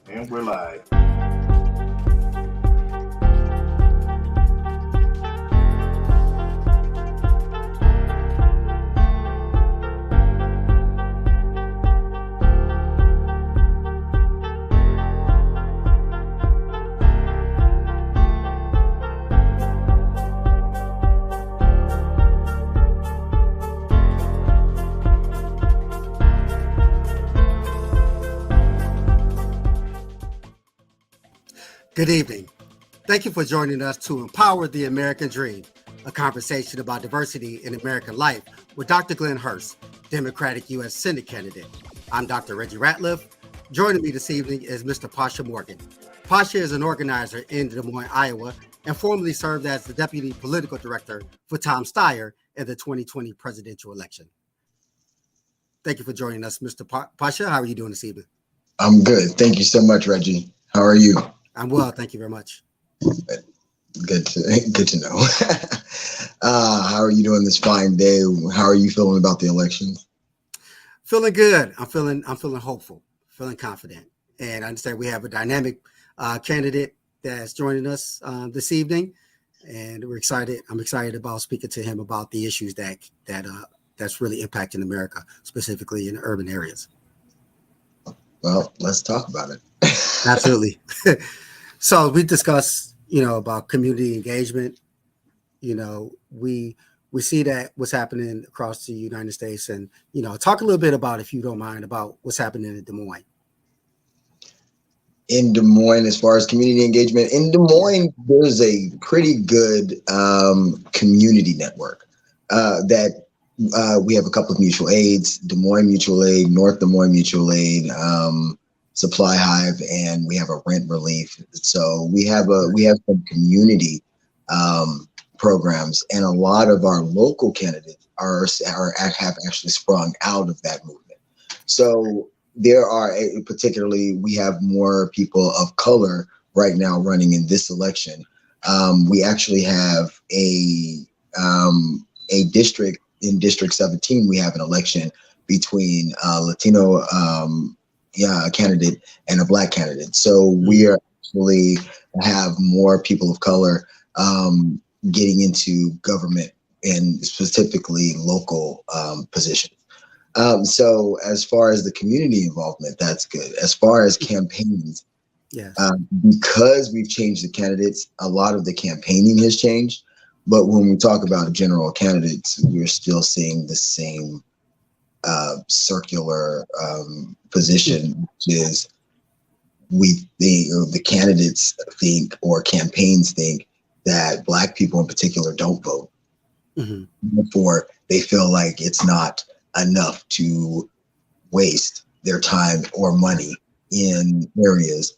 And we're live. Good evening. Thank you for joining us to Empower the American Dream, a conversation about diversity in American life with Dr. Glenn Hurst, Democratic U.S. Senate candidate. I'm Dr. Reggie Ratliff. Joining me this evening is Mr. Pasha Morgan. Pasha is an organizer in Des Moines, Iowa, and formerly served as the Deputy Political Director for Tom Steyer in the 2020 presidential election. Thank you for joining us, Mr. Pasha. How are you doing this evening? I'm good. Thank you so much, Reggie. How are you? I'm well, thank you very much. Good to know. How are you doing this fine day? How are you feeling about the elections? Feeling good. I'm feeling hopeful, feeling confident. And I understand we have a dynamic candidate that's joining us this evening, and we're excited. I'm excited about speaking to him about the issues that's really impacting America, specifically in urban areas. Well, let's talk about it. Absolutely. So we discussed, about community engagement. We see that what's happening across the United States, and talk a little bit about, if you don't mind, about what's happening in Des Moines. In Des Moines, as far as community engagement, in Des Moines, there's a pretty good community network that we have a couple of mutual aids: Des Moines Mutual Aid, North Des Moines Mutual Aid, Supply Hive, and we have a rent relief. So we have some community programs, and a lot of our local candidates have actually sprung out of that movement. So there are particularly, we have more people of color right now running in this election. We actually have a district in District 17. We have an election between Latino candidate and a Black candidate. So we are actually have more people of color getting into government and specifically local positions. So as far as the community involvement, that's good. As far as campaigns, yes. Because we've changed the candidates, a lot of the campaigning has changed. But when we talk about general candidates, we're still seeing the same circular position, which is the candidates think, or campaigns think, that Black people in particular don't vote. Mm-hmm. Therefore, they feel like it's not enough to waste their time or money in areas,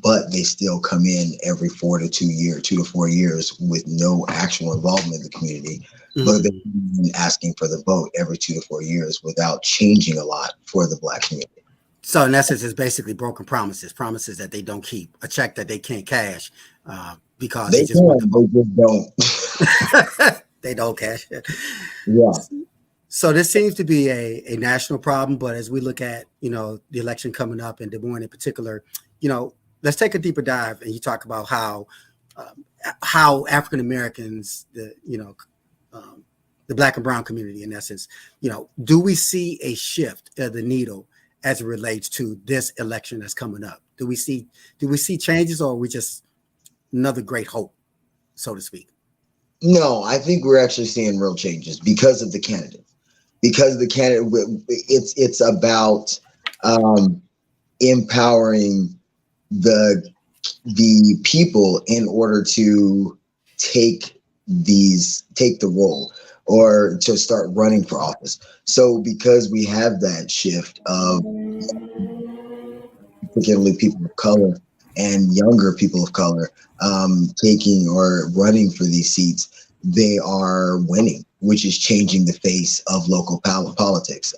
but they still come in every 2 to 4 years with no actual involvement in the community. Mm-hmm. But they're asking for the vote every 2 to 4 years without changing a lot for the Black community. So in essence, it's basically broken promises that they don't keep, a check that they can't cash because they just want to vote. They just don't. They don't cash it. Yeah. So this seems to be a national problem, but as we look at, the election coming up in Des Moines in particular, let's take a deeper dive, and you talk about how African Americans, the Black and brown community, in essence, do we see a shift of the needle as it relates to this election that's coming up? Do we see changes, or are we just another great hope, so to speak? No, I think we're actually seeing real changes because of the candidate. Because the candidate, it's about empowering the people in order to take the role or to start running for office. So because we have that shift of particularly people of color and younger people of color taking or running for these seats, they are winning, which is changing the face of local politics.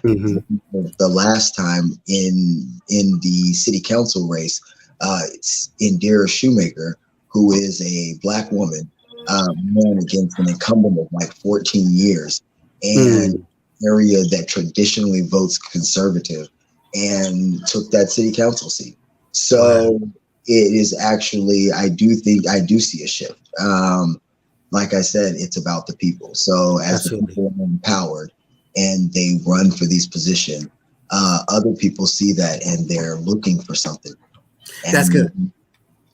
The last time in the city council race, it's Indira Shoemaker, who is a Black woman, ran against an incumbent of like 14 years, and area that traditionally votes conservative, and took that city council seat. So it is actually, I do see a shift. Like I said, it's about the people. So as the Absolutely. people are empowered and they run for these positions, other people see that and they're looking for something. That's good. And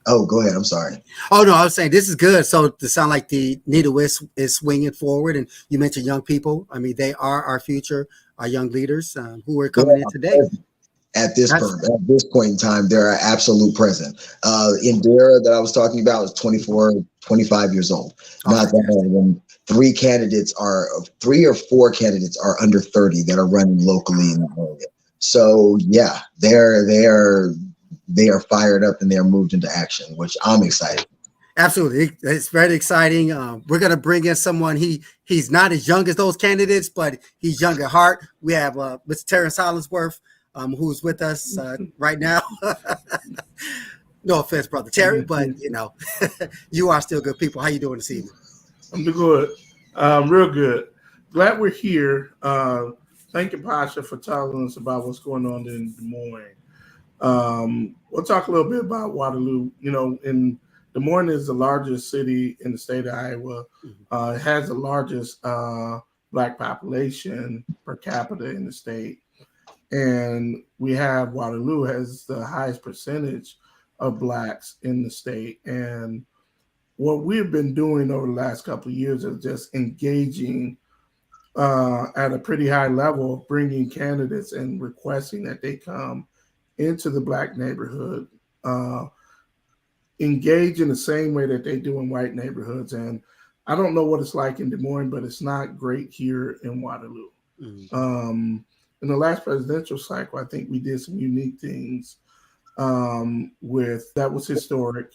oh, go ahead. I'm sorry. Oh no, I was saying this is good. So to sound like the needle is swinging forward, and you mentioned young people. I mean, they are our future, our young leaders who are coming in today. At this That's point in time, they're an absolute present. Indira that I was talking about is 24, 25 years old. Not that fantastic. old. And three or four candidates are under 30 that are running locally in the area. So yeah, they are fired up and they're moved into action, which I'm excited. Absolutely, it's very exciting. We're going to bring in someone. He's not as young as those candidates, but he's young at heart. We have Mr. Terrence Hollingsworth, who's with us right now. No offense, brother Terry, but you know, you are still good people. How you doing this evening? I'm doing good, real good. Glad we're here. Thank you, Pasha, for telling us about what's going on in Des Moines. We'll talk a little bit about Waterloo. You know, in Des Moines is the largest city in the state of Iowa. It has the largest Black population per capita in the state. And we have Waterloo has the highest percentage of Blacks in the state. And what we've been doing over the last couple of years is just engaging at a pretty high level, bringing candidates and requesting that they come into the Black neighborhood, engage in the same way that they do in white neighborhoods. And I don't know what it's like in Des Moines, but it's not great here in Waterloo. In the last presidential cycle, I think we did some unique things with that was historic.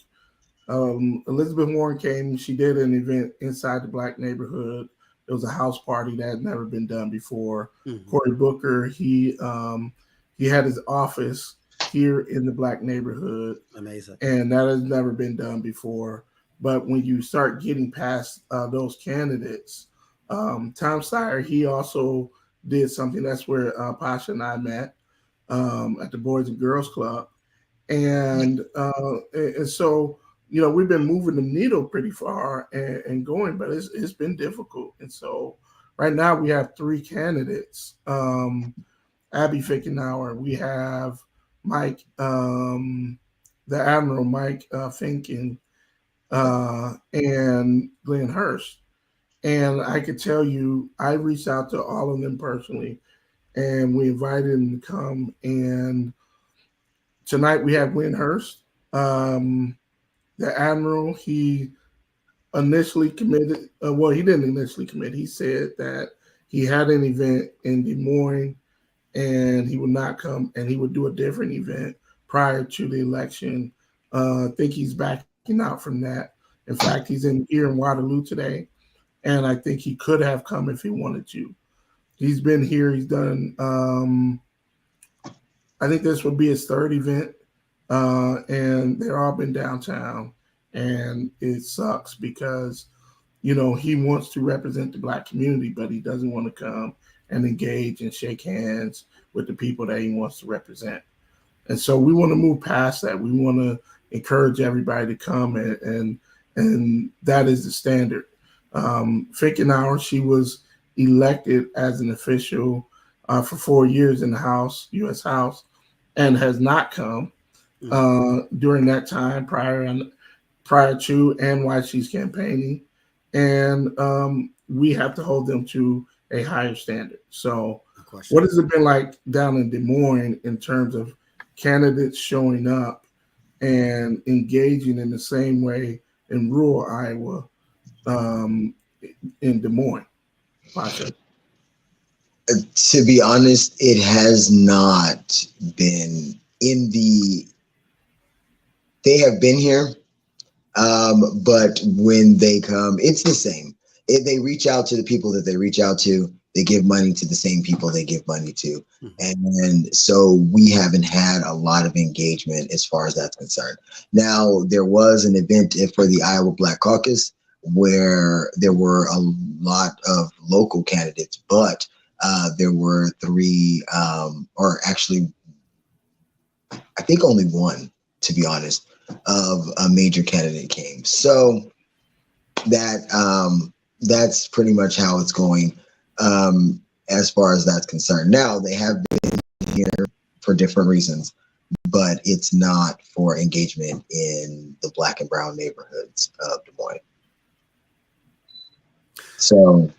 Elizabeth Warren came. She did an event inside the Black neighborhood. It was a house party that had never been done before. Cory Booker, he had his office here in the Black neighborhood. Amazing. And that has never been done before. But when you start getting past those candidates, Tom Steyer, he also did something. That's where Pasha and I met at the Boys and Girls Club. And so, you know, we've been moving the needle pretty far and going, but it's been difficult. And so right now we have three candidates. Abby Finkenauer, we have Mike, the Admiral Mike Finken, and Glenn Hurst. And I could tell you, I reached out to all of them personally, and we invited them to come. And tonight we have Glenn Hurst. The Admiral, he initially committed. He didn't initially commit. He said that he had an event in Des Moines, and he would not come, and he would do a different event prior to the election. I think he's backing out from that. In fact, he's here in Waterloo today. And I think he could have come if he wanted to. He's been here. He's done, I think this will be his third event. And they've all been downtown. And it sucks because, you know, he wants to represent the Black community, but he doesn't want to come and engage and shake hands with the people that he wants to represent. And so we want to move past that. We want to encourage everybody to come, and that is the standard. Finkenauer, she was elected as an official for 4 years in the House, U.S. House, and has not come during that time prior to and while she's campaigning. And we have to hold them to a higher standard. So what has it been like down in Des Moines in terms of candidates showing up and engaging in the same way in rural Iowa in Des Moines? Pasha? To be honest, it has not been they have been here, but when they come, it's the same. They reach out to the people that they reach out to. They give money to the same people they give money to. And so we haven't had a lot of engagement as far as that's concerned. Now, there was an event for the Iowa Black Caucus where there were a lot of local candidates, but there were three, or actually, I think think only one, to be honest, of a major candidate came. So that's pretty much how it's going as far as that's concerned. Now, they have been here for different reasons, but it's not for engagement in the Black and brown neighborhoods of Des Moines. So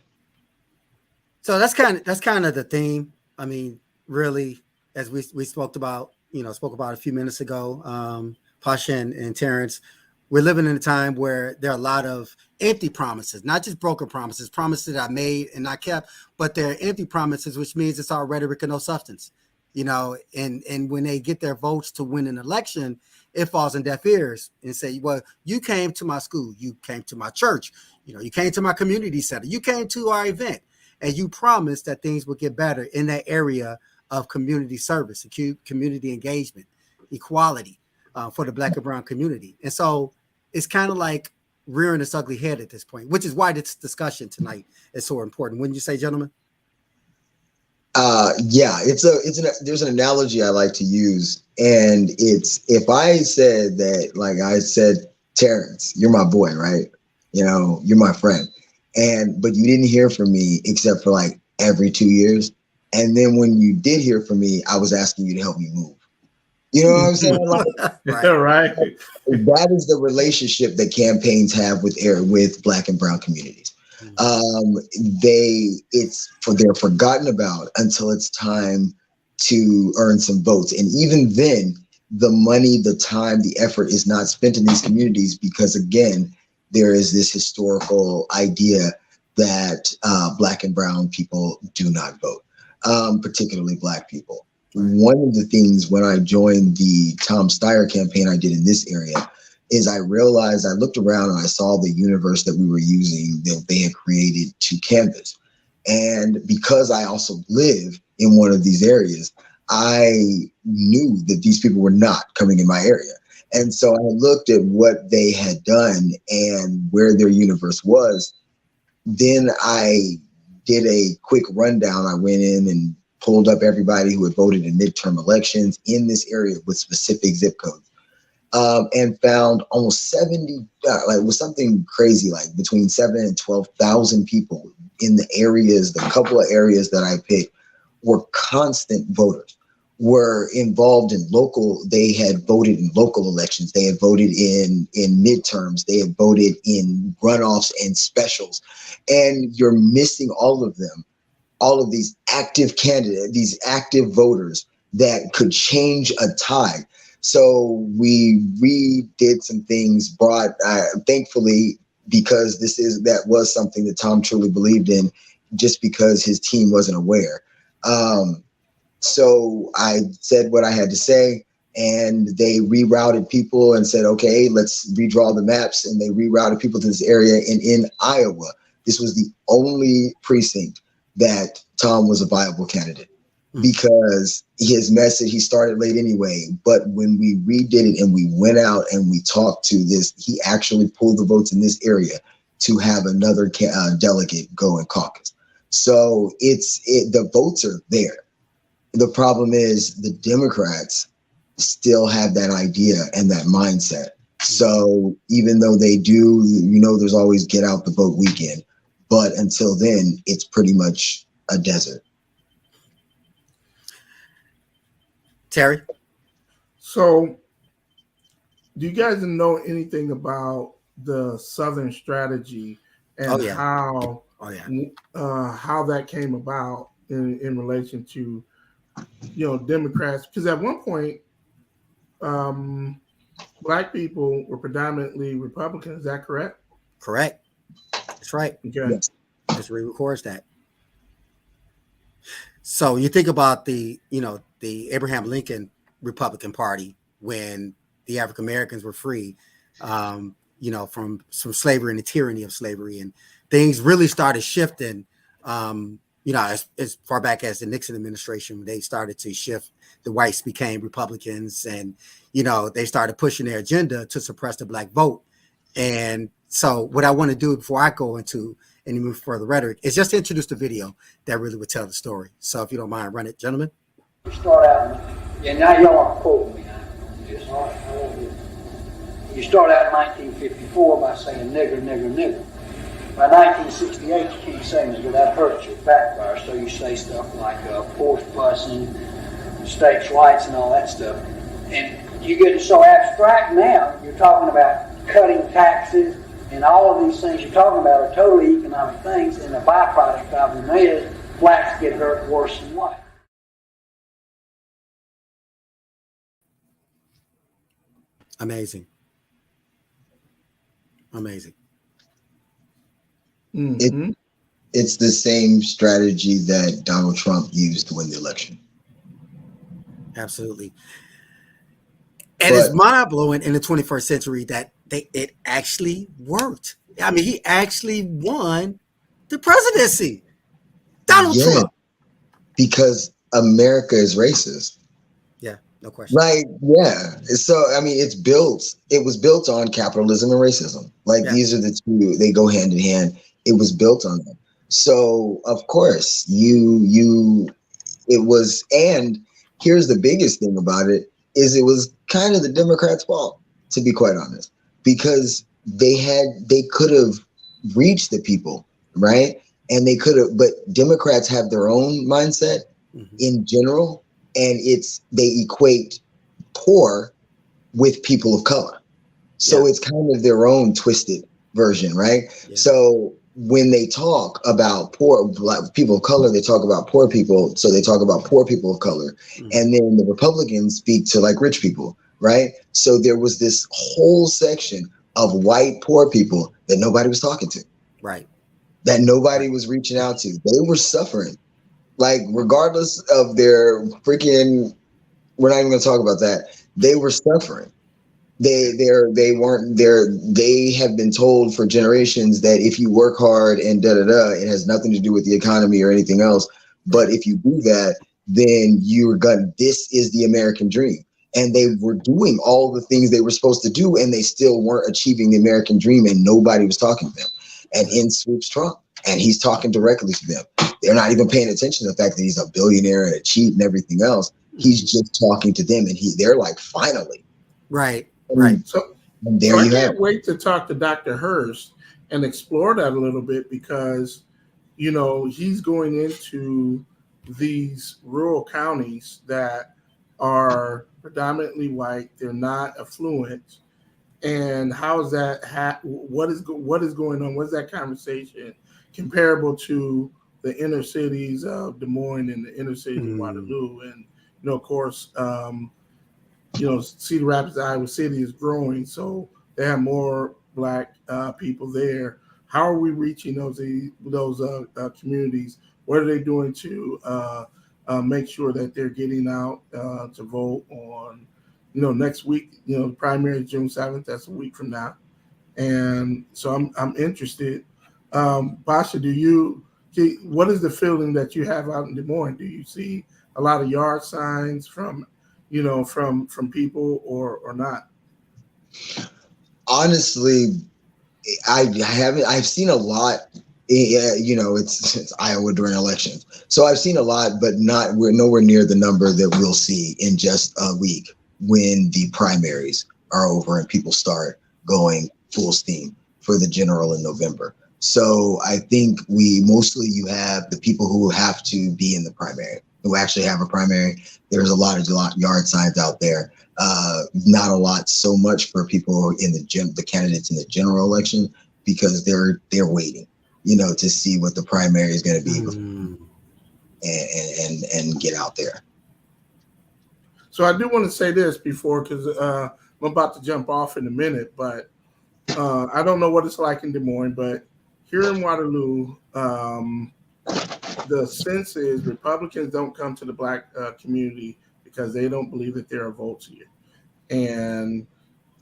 that's kind of the theme. I mean, really, as we spoke about a few minutes ago, Pasha and Terrence, we're living in a time where there are a lot of empty promises, not just broken promises that I made and not kept, but they're empty promises, which means it's all rhetoric and no substance. And when they get their votes to win an election, it falls in deaf ears and say, well, you came to my school, you came to my church, you came to my community center, you came to our event, and you promised that things would get better in that area of community service, community engagement, equality for the Black and brown community. And so it's kind of like rearing its ugly head at this point, which is why this discussion tonight is so important. Wouldn't you say, gentlemen? Yeah, there's an analogy I like to use, and it's, if I said that, like I said, Terrence, you're my boy, right? You're my friend, but you didn't hear from me except for like every 2 years, and then when you did hear from me, I was asking you to help me move. You know what I'm saying? Like, right. That is the relationship that campaigns have with Black and brown communities. They're forgotten about until it's time to earn some votes. And even then, the money, the time, the effort is not spent in these communities because, again, there is this historical idea that Black and brown people do not vote, particularly Black people. One of the things when I joined the Tom Steyer campaign I did in this area is I realized, I looked around and I saw the universe that we were using, that they had created to canvas. And because I also live in one of these areas, I knew that these people were not coming in my area. And so I looked at what they had done and where their universe was. Then I did a quick rundown. I went in and pulled up everybody who had voted in midterm elections in this area with specific zip codes, and found almost 70, it was something crazy, like between 7,000 and 12,000 people in the areas, the couple of areas that I picked were constant voters, were involved in they had voted in local elections, they had voted in midterms, they had voted in runoffs and specials, and you're missing all of them. All of these active candidates, these active voters that could change a tide. So we redid some things, thankfully, because that was something that Tom truly believed in, just because his team wasn't aware. So I said what I had to say, and they rerouted people and said, okay, let's redraw the maps. And they rerouted people to this area. And in Iowa, this was the only precinct that Tom was a viable candidate, because his message, he started late anyway, but when we redid it and we went out and we talked to this, he actually pulled the votes in this area to have another delegate go in caucus. So the votes are there. The problem is the Democrats still have that idea and that mindset. So even though they do, there's always get out the vote weekend. But until then, it's pretty much a desert. Terry? So, do you guys know anything about the Southern strategy and how that came about in relation to, Democrats? Because at one point, Black people were predominantly Republicans. Is that correct? Correct. That's right. Okay. Yes. Just re-records that. So you think about the Abraham Lincoln Republican Party when the African Americans were free, from slavery and the tyranny of slavery, and things really started shifting. As far back as the Nixon administration, when they started to shift, the whites became Republicans, and they started pushing their agenda to suppress the Black vote. And so what I want to do before I go into any move further rhetoric is just to introduce the video that really would tell the story. So if you don't mind, run it, gentlemen. Start out, and now y'all are quoting me. start out in 1954 by saying nigger, nigger, nigger. By 1968, you can't say nigger, that hurts your backfire. So you say stuff like force busing, states' rights, and all that stuff. And you get so abstract now, you're talking about cutting taxes, and all of these things you're talking about are totally economic things, and the byproduct of them is blacks get hurt worse than whites. Amazing. Amazing. Mm-hmm. It's the same strategy that Donald Trump used to win the election. Absolutely. And it's mind-blowing in the 21st century that it actually worked. I mean, he actually won the presidency. Donald Trump. Because America is racist. Yeah, no question. Like, yeah. So, I mean, it was built on capitalism and racism. Like, these are the two, they go hand in hand. It was built on that. So, of course, it was, and here's the biggest thing about it, is it was kind of the Democrats' fault, to be quite honest, because they could have reached the people, right? And they could have, but Democrats have their own mindset in general, and they equate poor with people of color. So it's kind of their own twisted version, right? Yeah. So when they talk about poor black people of color, they talk about poor people. So they talk about poor people of color. And then the Republicans speak to like rich people, right? So there was this whole section of white poor people that nobody was talking to. Right. That nobody was reaching out to. They were suffering. Like, regardless of their freaking, we're not even going to talk about that. They were suffering. They weren't there. They have been told for generations that if you work hard and it has nothing to do with the economy or anything else. But if you do that, then this is the American dream. And they were doing all the things they were supposed to do, and they still weren't achieving the American dream, and nobody was talking to them. And in swoops Trump, and he's talking directly to them. They're not even paying attention to the fact that he's a billionaire and a cheat and everything else. He's just talking to them, and they're like, finally. Right. Right. So I can't wait to talk to Dr. Hurst and explore that a little bit, because, he's going into these rural counties that are predominantly white. They're not affluent. And how is that? What is going on? What's that conversation comparable to the inner cities of Des Moines and the inner cities of Waterloo? And, of course, Cedar Rapids, Iowa City is growing, so they have more black people there. How are we reaching those communities? What are they doing to make sure that they're getting out to vote on, next week? The primary is June 7th. That's a week from now, and so I'm interested. Basha, what is the feeling that you have out in Des Moines? Do you see a lot of yard signs from people or not? Honestly, I haven't. I've seen a lot. It's Iowa during elections, so I've seen a lot, but we're nowhere near the number that we'll see in just a week when the primaries are over and people start going full steam for the general in November. So I think you have the people who have to be in the primary, who actually have a primary. There's a lot of yard signs out there. Not a lot so much for people in the candidates in the general election, because they're waiting, to see what the primary is going to be and get out there. So I do want to say this before, because I'm about to jump off in a minute, but I don't know what it's like in Des Moines, but here in Waterloo, the sense is Republicans don't come to the black community because they don't believe that there are votes here. And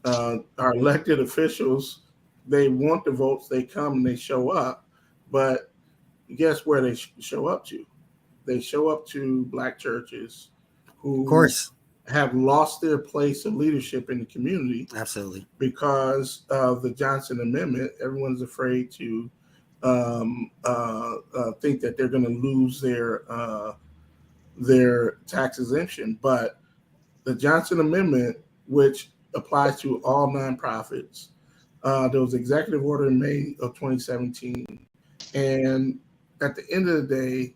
our elected officials, they want the votes, they come and they show up, but guess where they show up to? They show up to black churches who, of course, have lost their place of leadership in the community. Absolutely. Because of the Johnson Amendment. Everyone's afraid to think that they're going to lose their tax exemption. But the Johnson Amendment, which applies to all nonprofits. There was an executive order in May of 2017. And at the end of the day,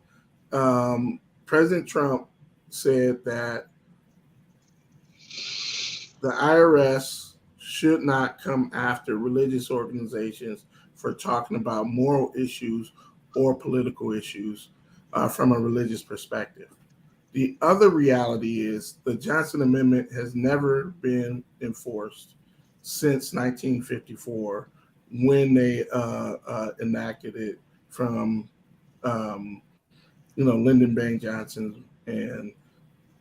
President Trump said that the IRS should not come after religious organizations for talking about moral issues or political issues from a religious perspective. The other reality is the Johnson Amendment has never been enforced since 1954 when they enacted it from, Lyndon Baines Johnson. And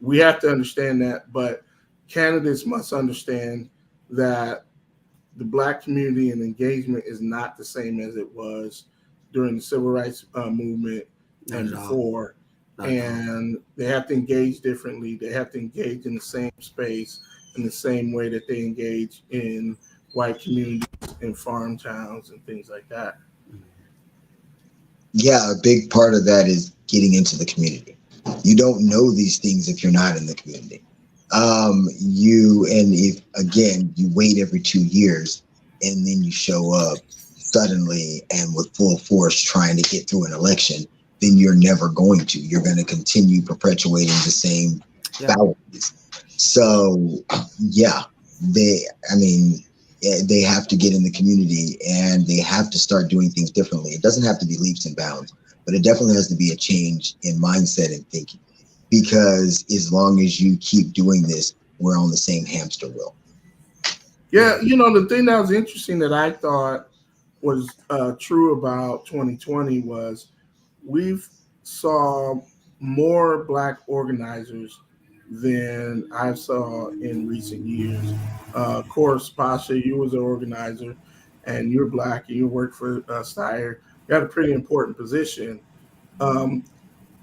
we have to understand that, but candidates must understand that the Black community and engagement is not the same as it was during the civil rights movement and before. And they have to engage differently. They have to engage in the same space in the same way that they engage in white communities in farm towns and things like that. Yeah, a big part of that is getting into the community. You don't know these things if you're not in the community. If you wait every 2 years and then you show up suddenly and with full force trying to get through an election, then you're never going to. You're going to continue perpetuating the same fallacies. So, they have to get in the community and they have to start doing things differently. It doesn't have to be leaps and bounds, but it definitely has to be a change in mindset and thinking. Because as long as you keep doing this, we're on the same hamster wheel. Yeah, the thing that was interesting that I thought was true about 2020 was we've saw more Black organizers than I saw in recent years. Of course, Pasha, you was an organizer, and you're Black, and you work for Steyer. You got a pretty important position. Can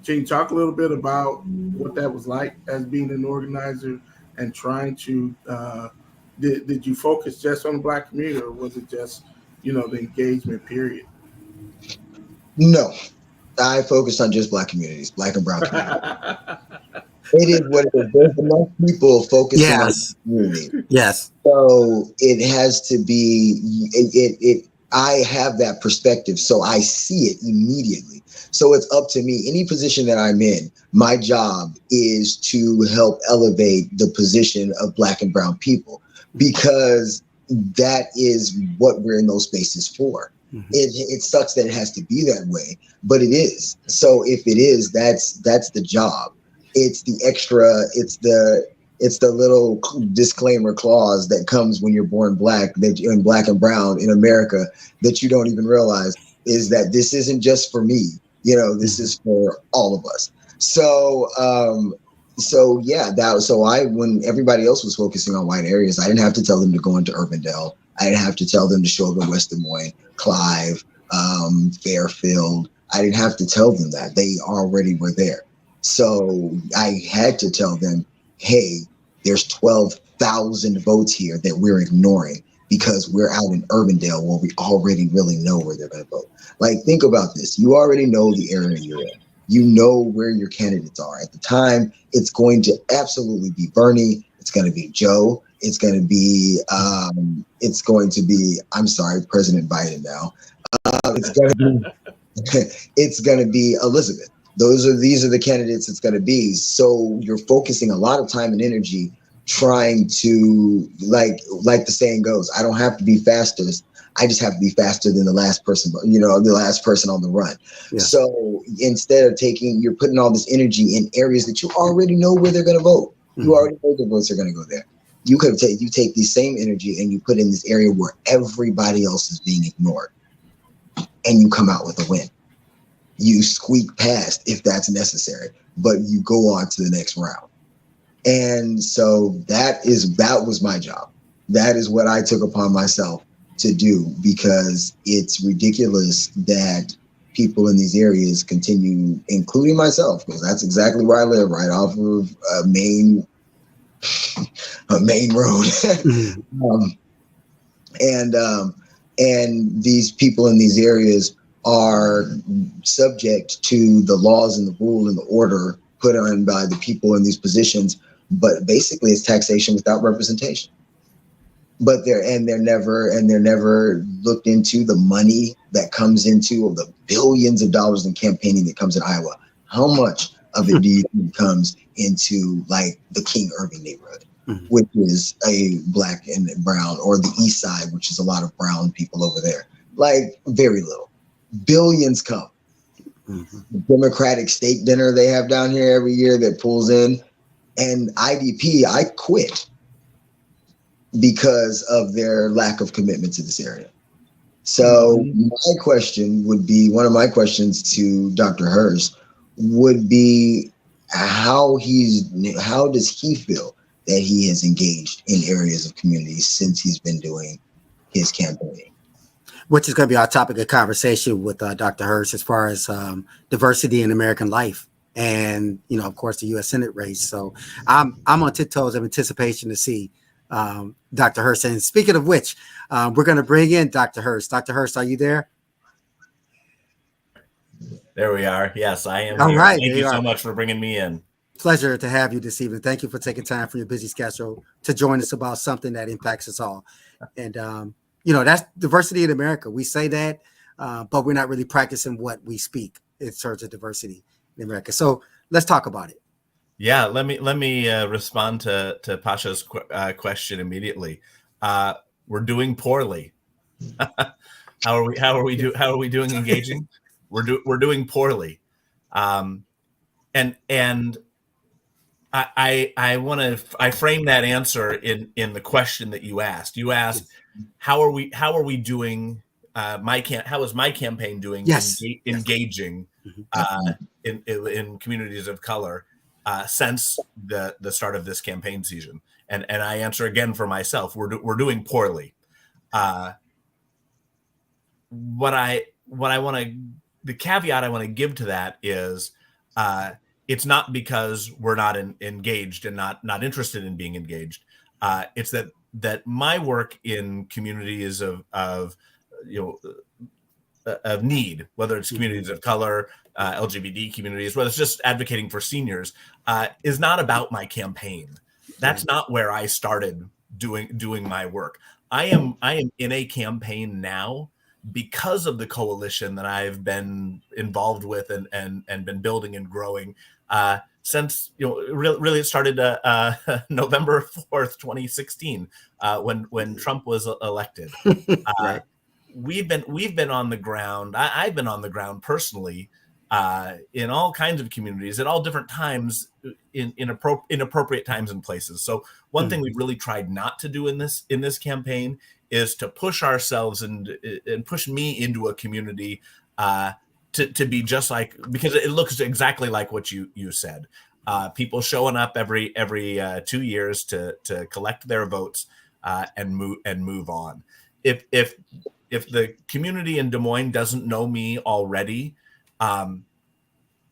you talk a little bit about what that was like as being an organizer and trying to, did you focus just on the Black community, or was it just, the engagement period? No, I focused on just Black communities, Black and brown communities. It is what it is. There's enough people focusing on the community. Yes. So it has to be, I have that perspective, so I see it immediately. So it's up to me. Any position that I'm in, my job is to help elevate the position of Black and brown people, because that is what we're in those spaces for. Mm-hmm. It sucks that it has to be that way, but it is. So if it is, that's the job. It's the extra, it's the little disclaimer clause that comes when you're born Black, that you're in Black and brown in America, that you don't even realize is that this isn't just for me. This is for all of us. So, when everybody else was focusing on white areas, I didn't have to tell them to go into Urbandale. I didn't have to tell them to show up in West Des Moines, Clive, Fairfield. I didn't have to tell them that. They already were there. So I had to tell them, hey, there's 12,000 votes here that we're ignoring because we're out in Urbandale where we already really know where they're going to vote. Like, think about this. You already know the area you're in. You know where your candidates are. At the time, it's going to absolutely be Bernie. It's going to be Joe. It's going to be, President Biden now. It's going to be Elizabeth. These are the candidates it's going to be. So you're focusing a lot of time and energy trying to, like the saying goes, I don't have to be fastest. I just have to be faster than the last person, the last person on the run. Yeah. So instead of you're putting all this energy in areas that you already know where they're going to vote. Mm-hmm. You already know the votes are going to go there. You take the same energy and you put in this area where everybody else is being ignored, and you come out with a win. You squeak past if that's necessary, but you go on to the next round. And so that was my job. That is what I took upon myself to do, because it's ridiculous that people in these areas continue, including myself, because that's exactly where I live, right off of a main road. And these people in these areas are subject to the laws and the rule and the order put on by the people in these positions, but basically it's taxation without representation. but they're never looked into the money that comes into the billions of dollars in campaigning that comes in Iowa. How much of it do you think comes into like the King Irving neighborhood, which is a black and brown, or the East Side, which is a lot of brown people over there? Like very little. Billions come. The Democratic state dinner they have down here every year that pulls in, and IDP, I quit because of their lack of commitment to this area. So my question would be, one of my questions to Dr. Hurst would be, how does he feel that he has engaged in areas of communities since he's been doing his campaigning? Which is going to be our topic of conversation with Dr. Hurst as far as diversity in American life, and of course, the U.S. Senate race. So I'm on tiptoes of anticipation to see Dr. Hurst. And speaking of which, we're going to bring in Dr. Hurst. Dr. Hurst, are you there? There we are. Yes, I am. All here. right. Thank you so much for bringing me in. Pleasure to have you this evening. Thank you for taking time from your busy schedule to join us about something that impacts us all. And that's diversity in America. We say that, but we're not really practicing what we speak in terms of diversity in America. So let's talk about it. Yeah, let me respond to Pasha's question immediately. We're doing poorly. How are we doing engaging? We're doing poorly, and I frame that answer in the question that you asked. You asked, how are we doing? How is my campaign doing? Yes. Engaging in communities of color since the start of this campaign season, and I answer again for myself. We're doing poorly. The caveat I want to give to that is it's not because we're not engaged and not interested in being engaged. It's that my work in communities of need, whether it's communities of color, LGBT communities, whether it's just advocating for seniors, is not about my campaign. That's not where I started doing my work. I am in a campaign now because of the coalition that I've been involved with and been building and growing since really it started November 4th, 2016, when Trump was elected. Right. We've been on the ground. I've been on the ground personally in all kinds of communities at all different times in appropriate times and places. So one thing we've really tried not to do in this campaign is to push ourselves and push me into a community to be just like, because it looks exactly like what you said. People showing up every 2 years to collect their votes and move on. If the community in Des Moines doesn't know me already,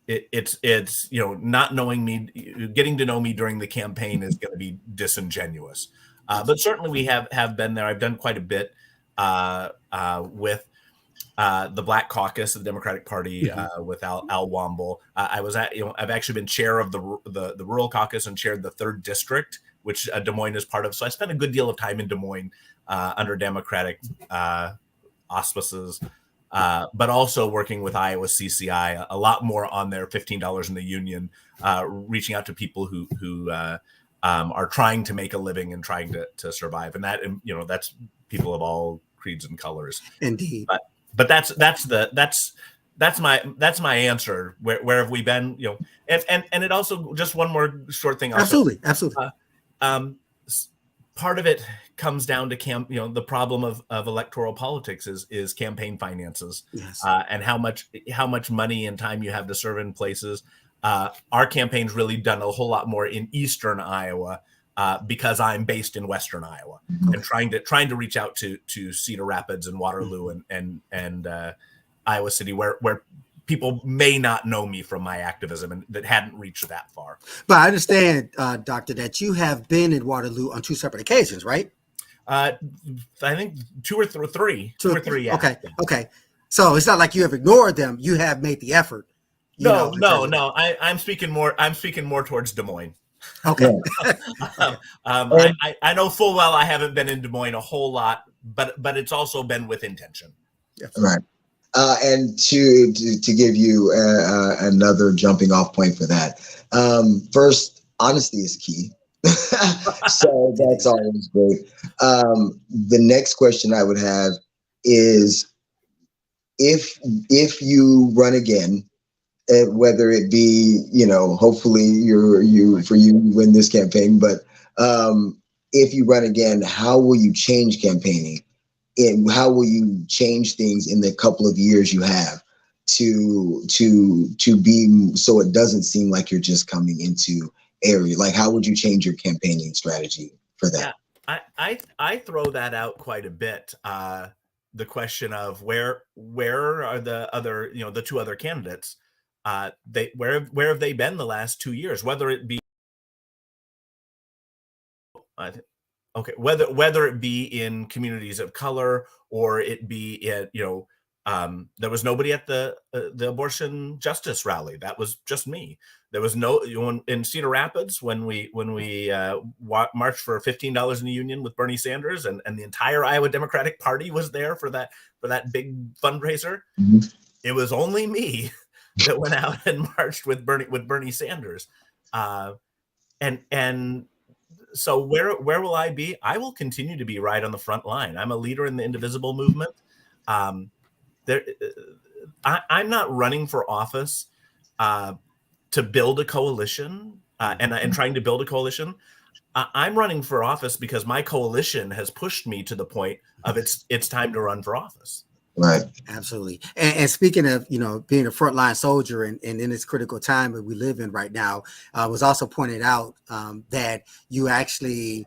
it's not knowing me, getting to know me during the campaign is going to be disingenuous. But certainly we have been there. I've done quite a bit with the Black Caucus of the Democratic Party with Al Womble. I've actually been chair of the Rural Caucus and chaired the 3rd District, which Des Moines is part of. So I spent a good deal of time in Des Moines under Democratic auspices, but also working with Iowa CCI, a lot more on their $15 in the union, reaching out to people who are trying to make a living and trying to survive. And that, that's people of all creeds and colors. Indeed. But that's my answer. Where have we been? And it also, just one more short thing. Absolutely. Part of it comes down to the problem of electoral politics is campaign finances. Yes. And how much money and time you have to serve in places. Our campaign's really done a whole lot more in Eastern Iowa because I'm based in Western Iowa and trying to reach out to Cedar Rapids and Waterloo and Iowa City, where people may not know me from my activism and that hadn't reached that far. But I understand, Doctor, that you have been in Waterloo on 2 separate occasions, right? I think 2 or 3. 2 or 3. Yeah. Okay. So it's not like you have ignored them. You have made the effort. No. I'm speaking more towards Des Moines. Okay. I know full well I haven't been in Des Moines a whole lot, but it's also been with intention. Right. And to give you another jumping off point for that, first, honesty is key. So that's always great. The next question I would have is if you run again, whether it be, hopefully you win this campaign, but if you run again, how will you change campaigning? And how will you change things in the couple of years you have to be so it doesn't seem like you're just coming into area? Like, how would you change your campaigning strategy for that? Yeah, I throw that out quite a bit. The question of where are the other, the two other candidates? Where have they been the last 2 years? Whether it be whether it be in communities of color or it be at there was nobody at the abortion justice rally. That was just me. There was no in Cedar Rapids when we marched for $15 in a union with Bernie Sanders, and the entire Iowa Democratic Party was there for that big fundraiser. Mm-hmm. It was only me that went out and marched with Bernie Sanders, and so where will I be? I will continue to be right on the front line. I'm a leader in the Indivisible movement. I'm not running for office to build a coalition and trying to build a coalition. I'm running for office because my coalition has pushed me to the point of it's time to run for office. Right. Absolutely. And speaking of, being a frontline soldier and in this critical time that we live in right now, was also pointed out that you actually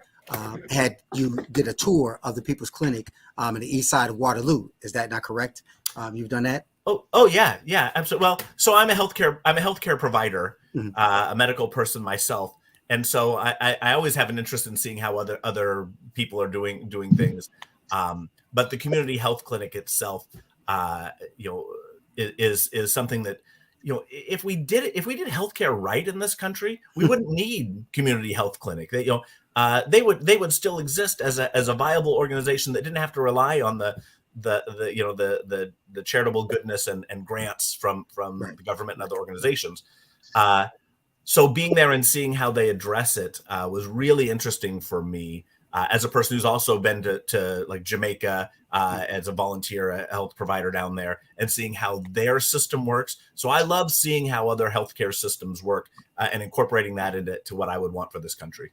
you did a tour of the People's Clinic in the east side of Waterloo. Is that not correct? You've done that? Oh yeah, absolutely. Well, so I'm a healthcare provider, a medical person myself. And so I always have an interest in seeing how other people are doing things. But the community health clinic itself, is something that, if we did healthcare right in this country, we wouldn't need community health clinic. They would still exist as a viable organization that didn't have to rely on the charitable goodness and grants from Right. the government and other organizations. So being there and seeing how they address it was really interesting for me. As a person who's also been to like Jamaica as a volunteer, a health provider down there, and seeing how their system works. So I love seeing how other healthcare systems work and incorporating that into what I would want for this country.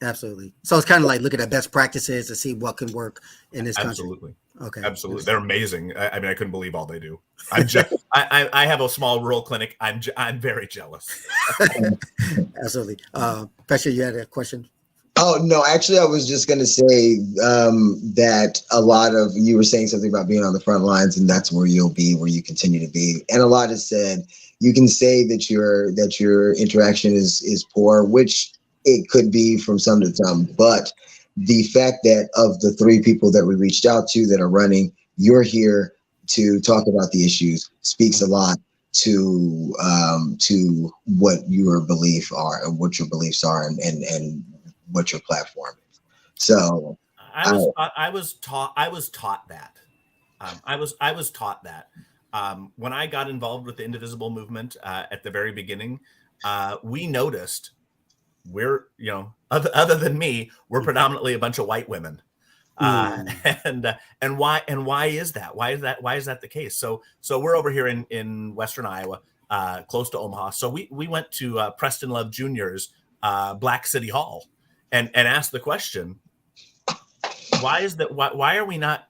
Absolutely. So it's kind of like looking at best practices to see what can work in this country. Absolutely. Okay. Absolutely. They're amazing. I mean, I couldn't believe all they do. I have a small rural clinic. I'm very jealous. Absolutely. Pesha, you had a question? Oh, no, actually, I was just going to say that you were saying something about being on the front lines, and that's where you'll be, where you continue to be. And a lot is said. You can say that your interaction is poor, which it could be from some to some. But the fact that of the 3 people that we reached out to that are running, you're here to talk about the issues speaks a lot to what your beliefs are and what your beliefs are and what your platform is. So I was taught that. I was taught that when I got involved with the Indivisible movement at the very beginning. We noticed we're other than me, we're predominantly a bunch of white women. And why is that? Why is that the case? So we're over here in Western Iowa, close to Omaha. So we went to Preston Love Jr.'s Black City Hall and asked the question, why are we not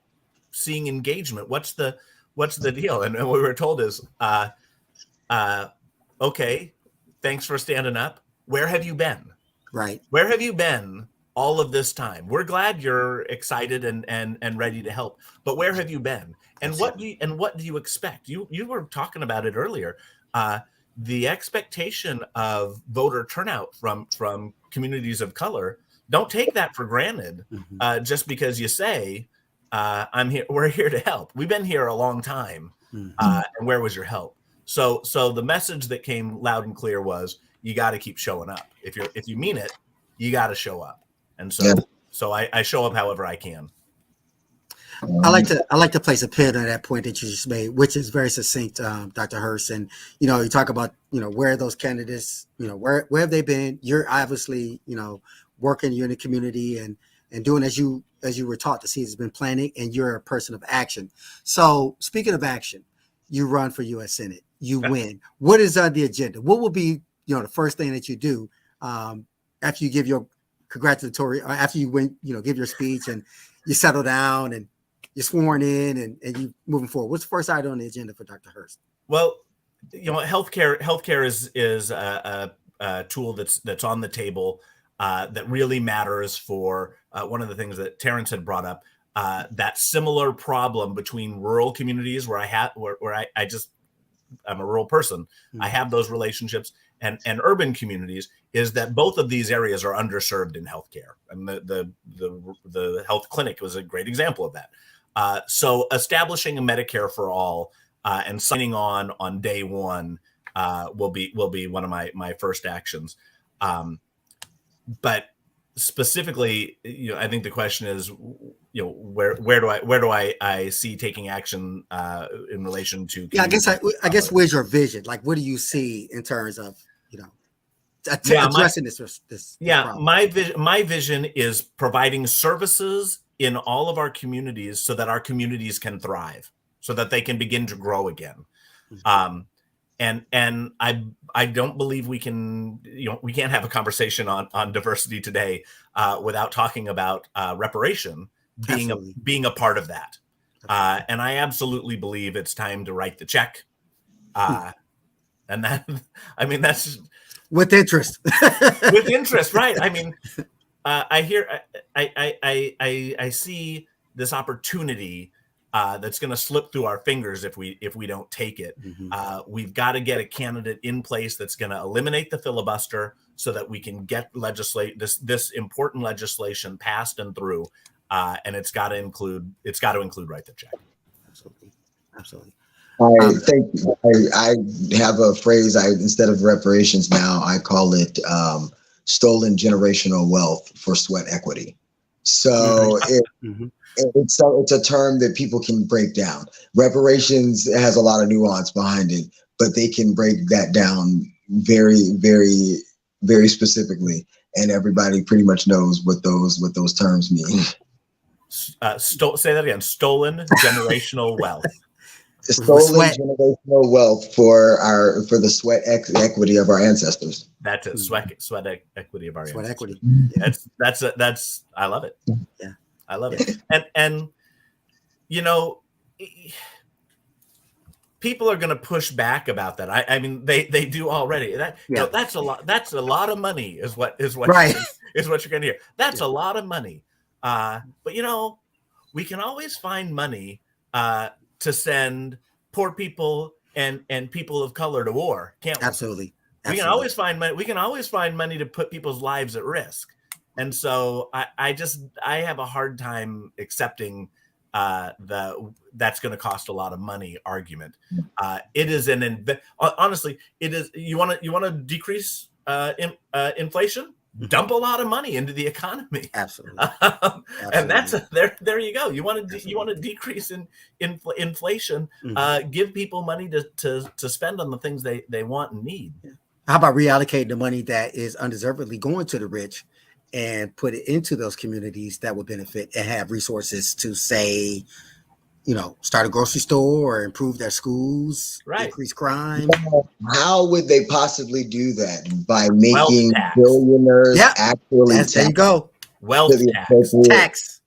seeing engagement? What's the deal? And what we were told is, okay, thanks for standing up. Where have you been? Right. Where have you been all of this time? We're glad you're excited and ready to help, but where have you been? And what do you expect? You were talking about it earlier. The expectation of voter turnout from communities of color, don't take that for granted. Just because you say, I'm here, we're here to help. We've been here a long time. And where was your help? So the message that came loud and clear was, you got to keep showing up. If you mean it, you got to show up. And so, Yeah. so I show up however I can. I like to place a pin on that point that you just made, which is very succinct, Dr. Hurst. And you talk about where are those candidates, where have they been? You're obviously working, you're in the community and doing as you were taught. The seeds has been planting, and you're a person of action. So speaking of action, you run for U.S. Senate, you win. What is on the agenda? What will be the first thing that you do after you give your congratulatory, or after you win, give your speech and you settle down and you're sworn in and you moving forward? What's the first item on the agenda for Dr. Hurst? Well, healthcare is a tool that's on the table that really matters for one of the things that Terrence had brought up, that similar problem between rural communities where I'm a rural person. I have those relationships, and urban communities, is that both of these areas are underserved in healthcare. And the health clinic was a great example of that. So establishing a Medicare for all and signing on day one will be one of my first actions. But specifically, I think the question is, where do I see taking action in relation to? Yeah, I guess where's your vision? Like, what do you see in terms of addressing this problem? My vision is providing services in all of our communities so that our communities can thrive, so that they can begin to grow again. And I don't believe we can have a conversation on diversity today without talking about reparation being a part of that. And I absolutely believe it's time to write the check. And that's with interest. With interest, right? I see this opportunity that's going to slip through our fingers if we don't take it. We've got to get a candidate in place that's going to eliminate the filibuster so that we can get this important legislation passed and through. And it's got to include write the check. Absolutely. I think I have a phrase. Instead of reparations now, I call it stolen generational wealth for sweat equity. So it's a term that people can break down. Reparations has a lot of nuance behind it, but they can break that down very, very, very specifically, and everybody pretty much knows what those terms mean. Say that again. Stolen generational wealth. Stolen generational wealth for the sweat equity of our ancestors. That's it. Sweat equity of our ancestors. Equity. That's I love it. Yeah, I love it. And people are going to push back about that. I mean, they do already. That's a lot. That's a lot of money. Is what right. is what you're going to hear. That's a lot of money. But we can always find money to send poor people and people of color to war, can't we? Absolutely. We can always find money. We can always find money to put people's lives at risk. And so I have a hard time accepting that's going to cost a lot of money argument. It is honestly, it is. You want to decrease inflation? Dump a lot of money into the economy. Absolutely. And that's there you go. You want to decrease inflation, give people money to spend on the things they want and need. How about reallocating the money that is undeservedly going to the rich and put it into those communities that would benefit and have resources to, say, start a grocery store or improve their schools, right, increase crime? How would they possibly do that? By making billionaires actually tax. There you go. Wealth tax.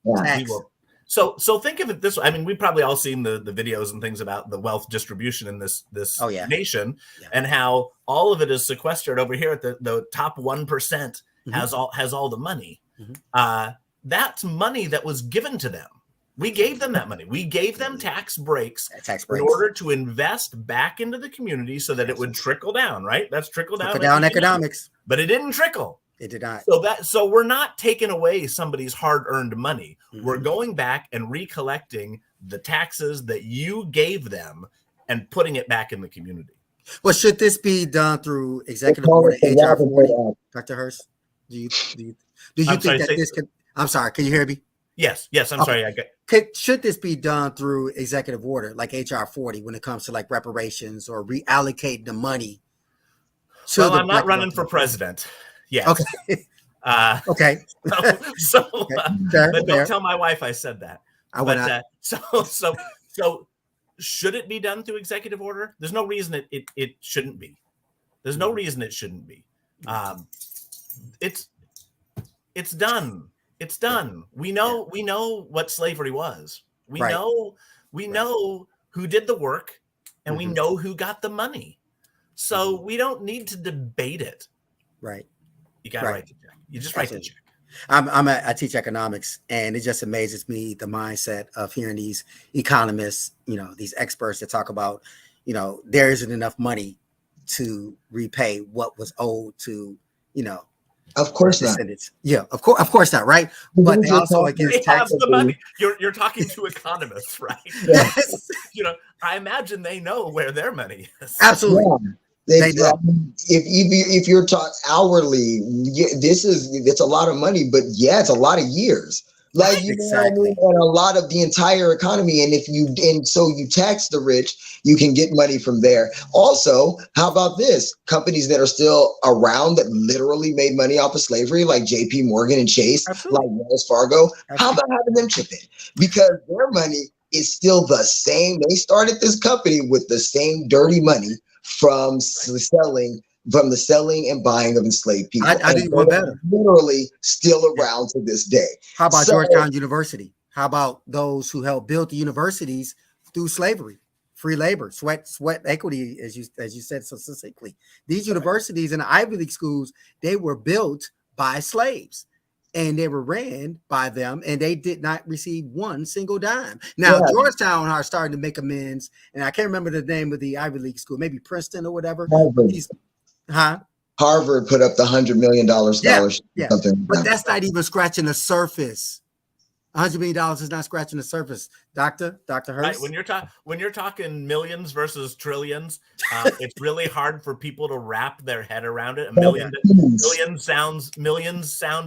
So think of it this way. I mean, we've probably all seen the videos and things about the wealth distribution in this nation, and how all of it is sequestered over here at the top 1% has all the money. That's money that was given to them. We gave them that money. We gave them tax breaks in order to invest back into the community so that it would trickle down, right? That's trickle down economics. But it didn't trickle. It did not. So we're not taking away somebody's hard-earned money. We're going back and recollecting the taxes that you gave them and putting it back in the community. Well, should this be done through executive call order it the HR Robin 40, Hood Act. Dr. Hurst? Do you I'm think sorry. that this can? I'm sorry. Can you hear me? Yes. I'm Okay. sorry. Should this be done through executive order, like HR 40, when it comes to like reparations or reallocating the money? Well, I'm not running for president. Yes. Okay. Okay. But don't tell my wife I said that. So should it be done through executive order? There's no reason it shouldn't be. There's no reason it shouldn't be. It's done. It's done. We know what slavery was. We know who did the work, and we know who got the money. So we don't need to debate it. Right. You got to write the check. You just write the check. I teach economics, and it just amazes me the mindset of hearing these economists, these experts that talk about, there isn't enough money to repay what was owed to, Of course not. Yeah, of course not, right? But they also against tax the money. You're talking to economists, right? Yes. I imagine they know where their money is. Absolutely. Yeah. If you're taught hourly, it's a lot of money, but it's a lot of years. Like exactly. And a lot of the entire economy. And so you tax the rich, you can get money from there. Also, how about this? Companies that are still around that literally made money off of slavery, like JP Morgan and Chase, Absolutely. like Wells Fargo. Absolutely. How about having them chip in? Because their money is still the same. They started this company with the same dirty money from the selling and buying of enslaved people. I do one better. Literally still around to this day. How about Georgetown University? How about those who helped build the universities through slavery, free labor, sweat equity, as you said so succinctly? These universities and the Ivy League schools, they were built by slaves. And they were ran by them, and they did not receive one single dime. Now, Georgetown are starting to make amends, and I can't remember the name of the Ivy League school, maybe Princeton or whatever. Harvard put up the $100 million scholarship. Yeah. But that's not even scratching the surface. $100 million is not scratching the surface, Dr. Hurst. Right. When you're talking millions versus trillions, it's really hard for people to wrap their head around it. Millions sound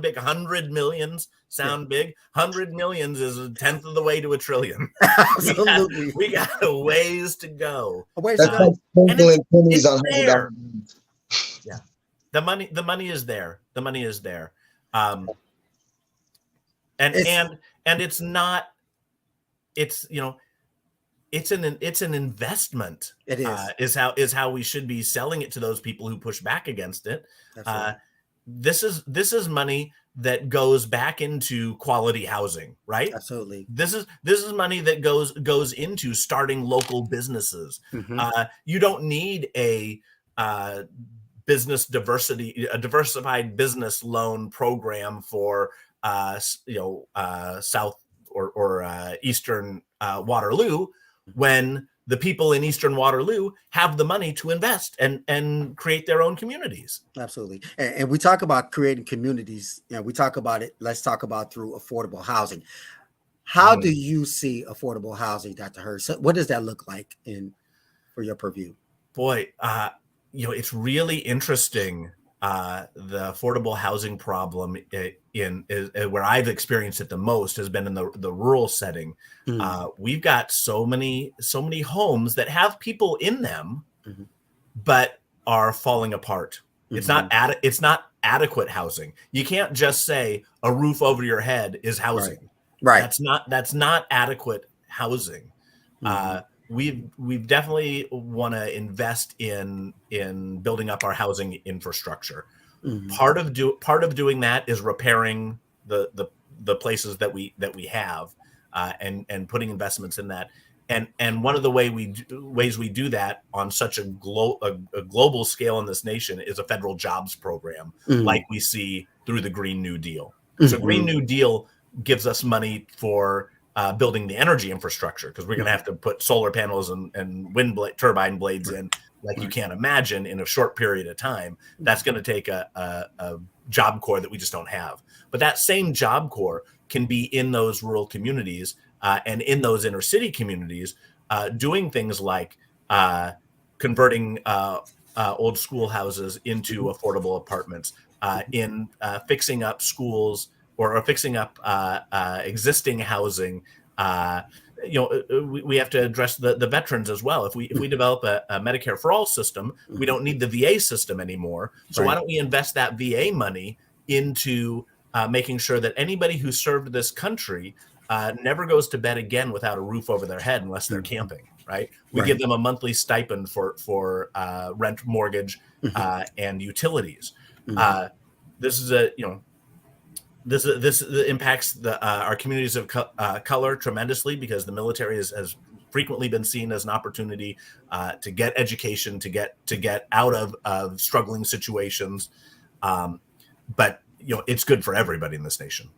big. 100 millions sound big. 100 millions is a tenth of the way to a trillion. Absolutely. We got a ways to go. It's there. Yeah. The money is there. The money is there. And it's not. It's it's an investment. It is how we should be selling it to those people who push back against it. This is money that goes back into quality housing, right? Absolutely. This is money that goes into starting local businesses. You don't need a diversified business loan program for South or Eastern Waterloo, when the people in Eastern Waterloo have the money to invest and create their own communities. Absolutely. And we talk about creating communities. We talk about it. Let's talk about through affordable housing. How do you see affordable housing, Dr. Hurst? What does that look like for your purview? Boy, it's really interesting. The affordable housing problem where I've experienced it the most has been in the rural setting. We've got so many homes that have people in them, but are falling apart. It's not adequate housing. You can't just say a roof over your head is housing. Right. That's not adequate housing. We've definitely want to invest in building up our housing infrastructure. Part of doing that is repairing the places that we have and putting investments in that. And one of the ways we do that on such a global scale in this nation is a federal jobs program, like we see through the Green New Deal. So Green New Deal gives us money for building the energy infrastructure, because we're going to have to put solar panels and turbine blades in like you can't imagine in a short period of time. That's going to take a job corps that we just don't have. But that same job corps can be in those rural communities and in those inner city communities, doing things like converting old schoolhouses into affordable apartments, in fixing up schools or fixing up existing housing. We have to address the veterans as well. If we develop a Medicare for all system, we don't need the VA system anymore. So why don't we invest that VA money into making sure that anybody who served this country never goes to bed again without a roof over their head unless they're camping, right? We give them a monthly stipend for rent, mortgage, and utilities. This impacts our communities of color tremendously, because the military has frequently been seen as an opportunity to get education, to get out of struggling situations. But it's good for everybody in this nation.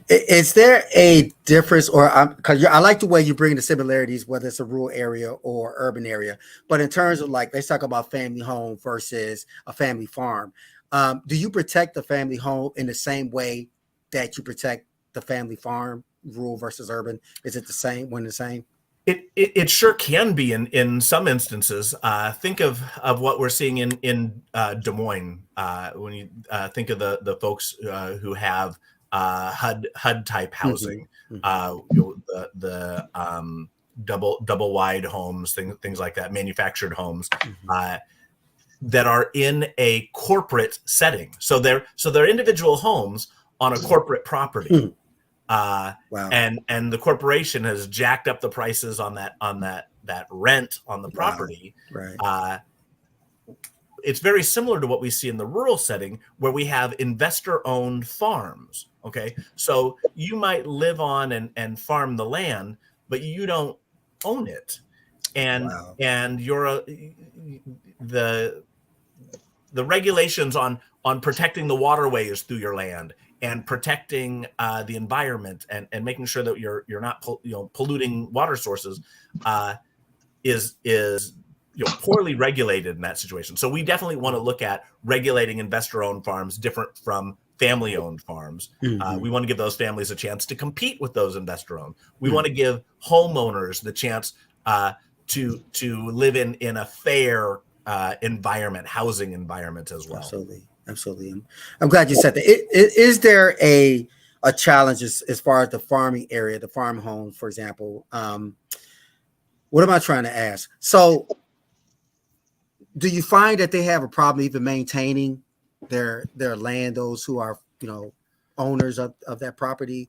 Is there a difference, or because I like the way you bring the similarities, whether it's a rural area or urban area, but in terms of, like, let's talk about family home versus a family farm. Do you protect the family home in the same way that you protect the family farm, rural versus urban? Is it the same, one the same? It sure can be in some instances. Think of what we're seeing in Des Moines when you think of the folks who have HUD type housing, the double wide homes, things like that, manufactured homes that are in a corporate setting. So they're individual homes on a corporate property. And the corporation has jacked up the prices on that rent on the property. It's very similar to what we see in the rural setting, where we have investor-owned farms. Okay, so you might live on and farm the land, but you don't own it, and you're the regulations on protecting the waterways through your land and protecting the environment and making sure that you're not polluting water sources is poorly regulated in that situation. So we definitely want to look at regulating investor-owned farms different from family-owned farms. We want to give those families a chance to compete with those investor-owned. We want to give homeowners the chance to live in a fair environment, housing environment as well. Absolutely. I'm glad you said that. Is there a challenge as far as the farming area, the farm homes, for example? What am I trying to ask? So do you find that they have a problem even maintaining their land, those who are owners of that property,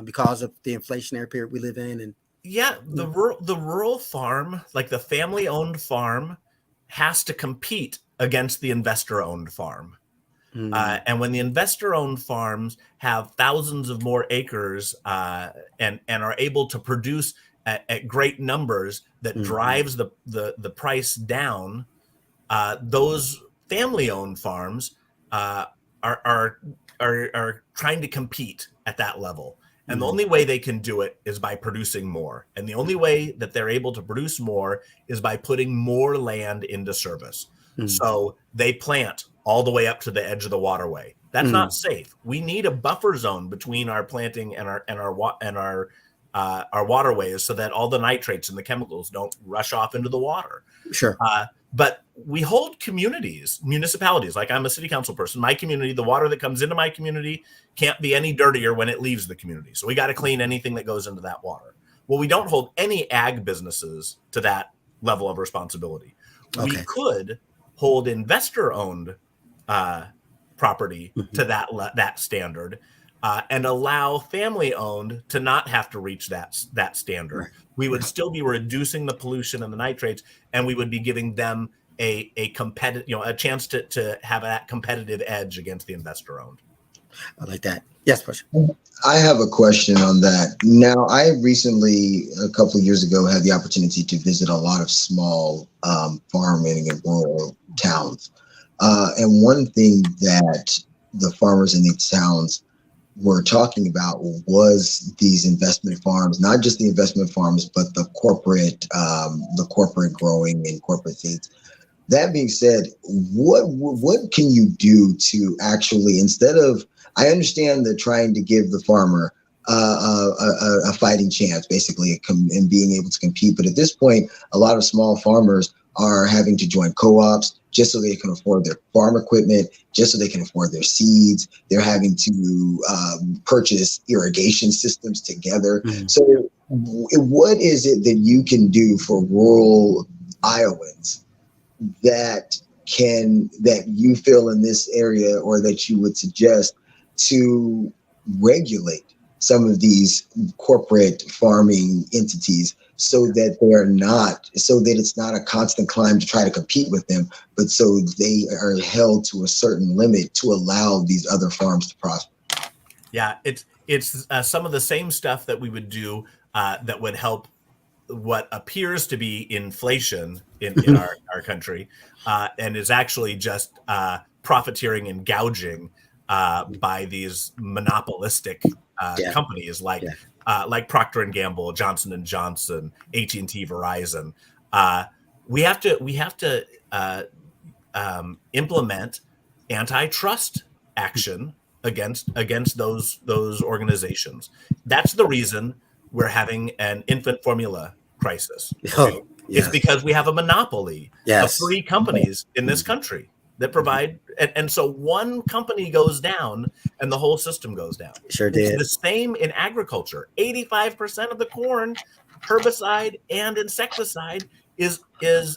because of the inflationary period we live in? And the rural farm, like the family-owned farm, has to compete against the investor-owned farm. And when the investor-owned farms have thousands of more acres and are able to produce at great numbers that drives the price down, those family-owned farms are trying to compete at that level. And the only way they can do it is by producing more. And the only way that they're able to produce more is by putting more land into service. So they plant all the way up to the edge of the waterway. That's not safe. We need a buffer zone between our planting and our waterways, so that all the nitrates and the chemicals don't rush off into the water. Sure. But we hold municipalities, like I'm a city council person, my community, the water that comes into my community can't be any dirtier when it leaves the community. So we got to clean anything that goes into that water. Well, we don't hold any ag businesses to that level of responsibility. Okay. We could hold investor-owned property to that standard, and allow family-owned to not have to reach that standard. Right. We would still be reducing the pollution and the nitrates, and we would be giving them a chance to have that competitive edge against the investor-owned. I like that. Yes, question. I have a question on that. Now, I recently, a couple of years ago, had the opportunity to visit a lot of small farming and rural towns. And one thing that the farmers in these towns were talking about was these investment farms, not just the investment farms, but the corporate growing and corporate seeds. That being said, what can you do to actually, instead of, I understand that trying to give the farmer a fighting chance, basically, and being able to compete. But at this point, a lot of small farmers are having to join co-ops just so they can afford their farm equipment, just so they can afford their seeds. They're having to purchase irrigation systems together. Mhm. So what is it that you can do for rural Iowans that you feel in this area, or that you would suggest to regulate some of these corporate farming entities so that it's not a constant climb to try to compete with them, but so they are held to a certain limit to allow these other farms to prosper? Yeah, it's some of the same stuff that we would do that would help what appears to be inflation in our country, and is actually just profiteering and gouging by these monopolistic Yeah. companies like Yeah. like Procter and Gamble, Johnson and Johnson, AT&T, Verizon. We have to implement antitrust action against those organizations. That's the reason we're having an infant formula crisis. Okay, Oh, it's yes. because we have a monopoly of Yes. 3 companies in this country that provide, and so one company goes down and the whole system goes down. Sure It's did. the same in agriculture. 85% of the corn, herbicide and insecticide is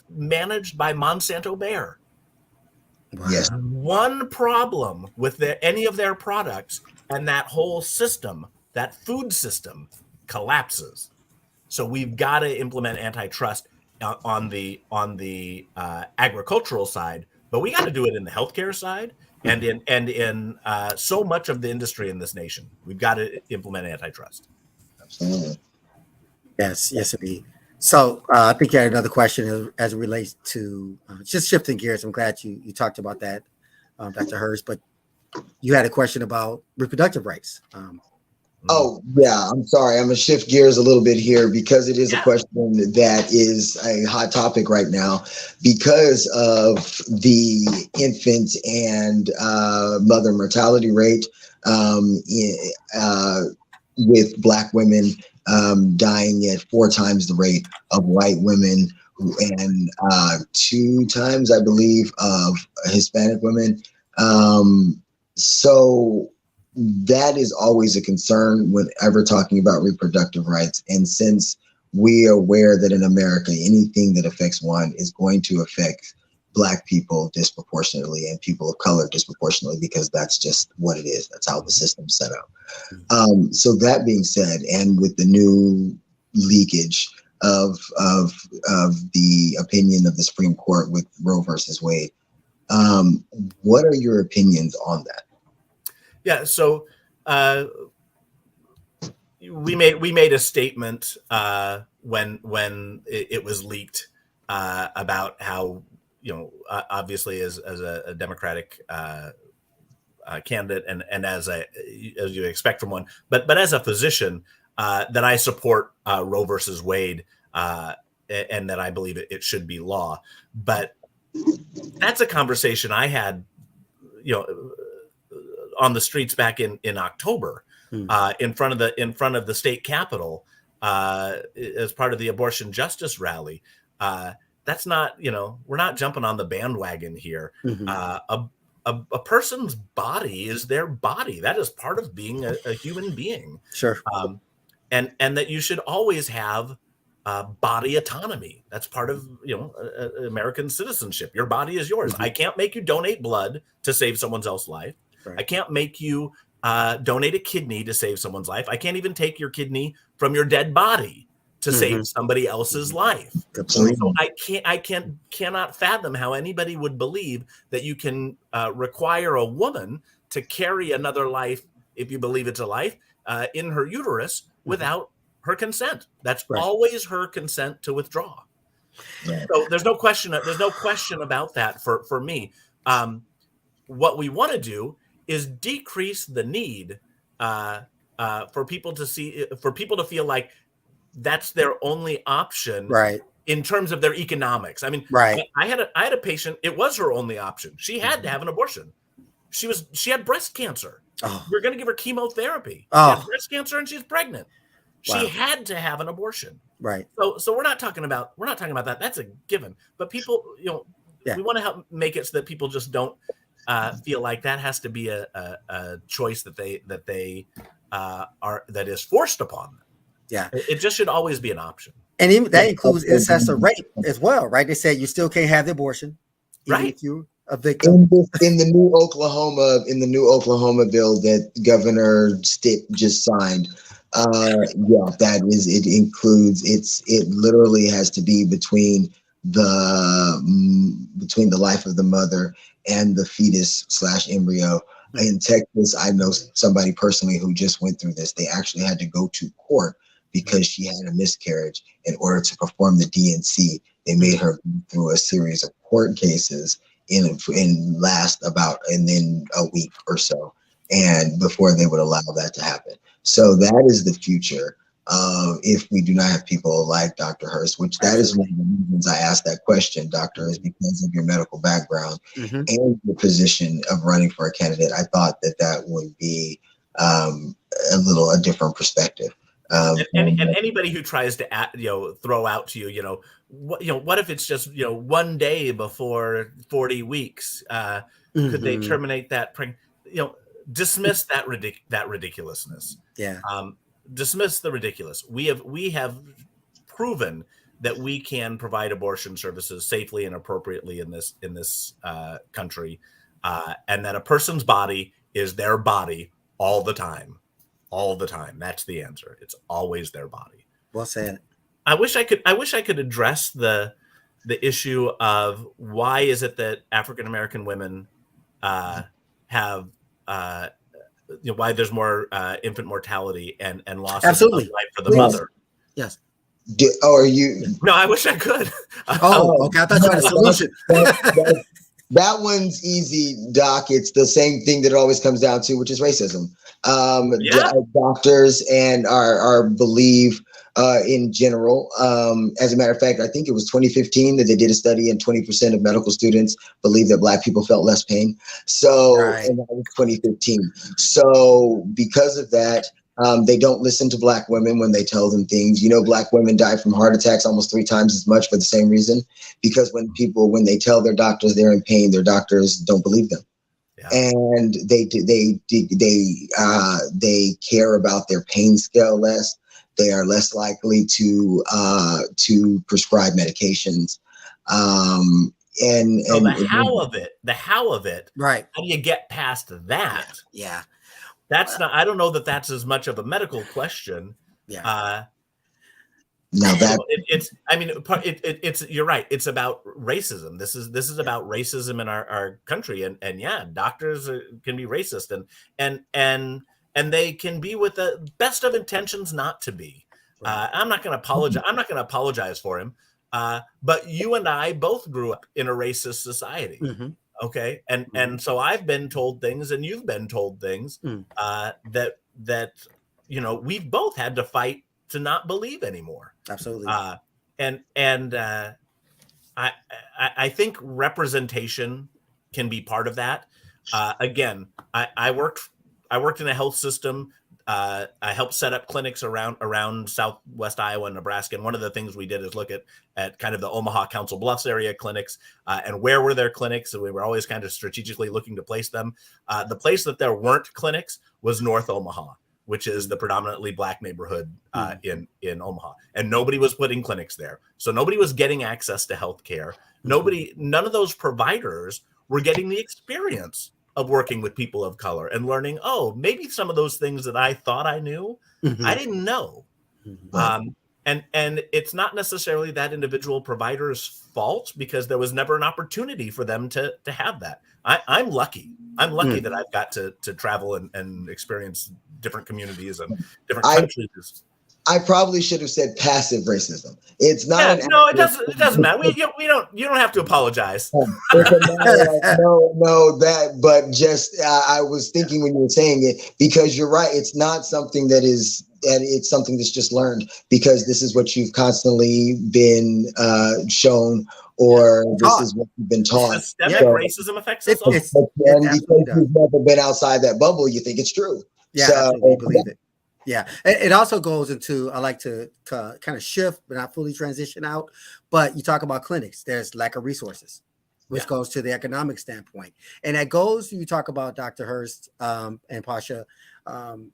managed by Monsanto Bayer. Wow. Yes. One problem with any of their products, and that whole system, that food system, collapses. So we've got to implement antitrust on the agricultural side, but we got to do it in the healthcare side and in so much of the industry in this nation. We've got to implement antitrust. Absolutely. Yes, yes, indeed. So I think you had another question as it relates to just shifting gears. I'm glad you talked about that, Dr. Hurst, but you had a question about reproductive rights. Oh, yeah. I'm sorry. I'm going to shift gears a little bit here because it is a question that is a hot topic right now because of the infant and mother mortality rate with Black women dying at 4 times the rate of white women and 2 times, I believe, of Hispanic women. So that is always a concern whenever talking about reproductive rights. And since we are aware that in America, anything that affects one is going to affect Black people disproportionately and people of color disproportionately, because that's just what it is. That's how the system's set up. So that being said, and with the new leakage of the opinion of the Supreme Court with Roe versus Wade, what are your opinions on that? Yeah, so we made a statement when it was leaked about how, obviously as a Democratic candidate and as you expect from one, but as a physician, that I support Roe versus Wade and that I believe it should be law. But that's a conversation I had, on the streets back in October, in front of the state capitol, as part of the abortion justice rally. That's not, we're not jumping on the bandwagon here. A person's body is their body. That is part of being a human being. Sure. And that you should always have body autonomy. That's part of American citizenship. Your body is yours. I can't make you donate blood to save someone else's life. Right. I can't make you donate a kidney to save someone's life. I can't even take your kidney from your dead body to save somebody else's life. So I cannot fathom how anybody would believe that you can require a woman to carry another life, if you believe it's a life, in her uterus without her consent. That's always her consent to withdraw. So there's no question about that for me. What we want to do is decrease the need for people to feel like that's their only option, right, in terms of their economics. I mean, right. I had a patient. It was her only option. She had to have an abortion. She had breast cancer. We're going to give her chemotherapy. She had breast cancer and she's pregnant. She had to have an abortion. Right. So we're not talking about that. That's a given. But people, we want to help make it so that people just don't feel like that has to be a choice that is forced upon them. Yeah. It just should always be an option. And even, that includes incest or rape as well, right? They said you still can't have the abortion, even right? if you're a victim. In the new Oklahoma bill that Governor Stitt just signed, it includes it literally has to be between the life of the mother and the fetus / embryo. In Texas, I know somebody personally who just went through this. They actually had to go to court because she had a miscarriage. In order to perform the D&C, they made her go through a series of court cases in a week or so, and before they would allow that to happen. So that is the future if we do not have people like Dr. Hurst, which that is one of the reasons I asked that question, Doctor, is because of your medical background and your position of running for a candidate. I thought that would be a different perspective. And anybody who tries to throw out to you, what if it's just one day before 40 weeks? Could they terminate that? Dismiss that ridiculousness. Yeah. Dismiss the ridiculous. We have proven that we can provide abortion services safely and appropriately in this country, and that a person's body is their body all the time. All the time. That's the answer. It's always their body. Well said. I wish I could address the issue of why is it that African American women have why there's more infant mortality and loss of life for the mother. Yes. Are you? No, I wish I could. Okay. I thought you had a solution. That one's easy, Doc. It's the same thing that it always comes down to, which is racism. Doctors and our believe in general. As a matter of fact, I think it was 2015 that they did a study, and 20% of medical students believe that Black people felt less pain. So, and that was 2015. So, because of that, they don't listen to Black women when they tell them things. Black women die from heart attacks almost 3 times as much for the same reason, because when they tell their doctors they're in pain, their doctors don't believe them. Yeah. And they care about their pain scale less. They are less likely to prescribe medications. So the how of it, right? How do you get past that? Yeah. That's not. I don't know that that's as much of a medical question. Yeah. It's. You're right. It's about racism. This is about racism in our country, and doctors can be racist, and they can be with the best of intentions not to be. I'm not going to apologize. I'm not going to apologize for him. But you and I both grew up in a racist society. Mm-hmm. Okay. And so I've been told things and you've been told things that we've both had to fight to not believe anymore. Absolutely. I think representation can be part of that. Again, I worked in a health system. I helped set up clinics around Southwest Iowa and Nebraska. And one of the things we did is look at kind of the Omaha Council Bluffs area clinics and where were their clinics. And we were always kind of strategically looking to place them. The place that there weren't clinics was North Omaha, which is the predominantly Black neighborhood in Omaha. And nobody was putting clinics there. So nobody was getting access to health care. None of those providers were getting the experience of working with people of color and learning, maybe some of those things that I thought I knew, I didn't know. And it's not necessarily that individual provider's fault, because there was never an opportunity for them to have that. I'm lucky. I'm lucky that I've got to travel and experience different communities and different countries. I probably should have said passive racism. It's not. No, it doesn't matter. You don't have to apologize. But just I was thinking when you were saying it, because you're right. It's not something it's something that's just learned, because this is what you've constantly been shown, or this is what you've been taught. Systemic racism affects us all. And because you've never been outside that bubble, you think it's true. Yeah, absolutely believe it. Yeah, it also goes into, I like to kind of shift, but not fully transition out. But you talk about clinics, there's lack of resources, which Yeah. goes to the economic standpoint. And that goes, you talk about Dr. Hurst and Pasha. Um,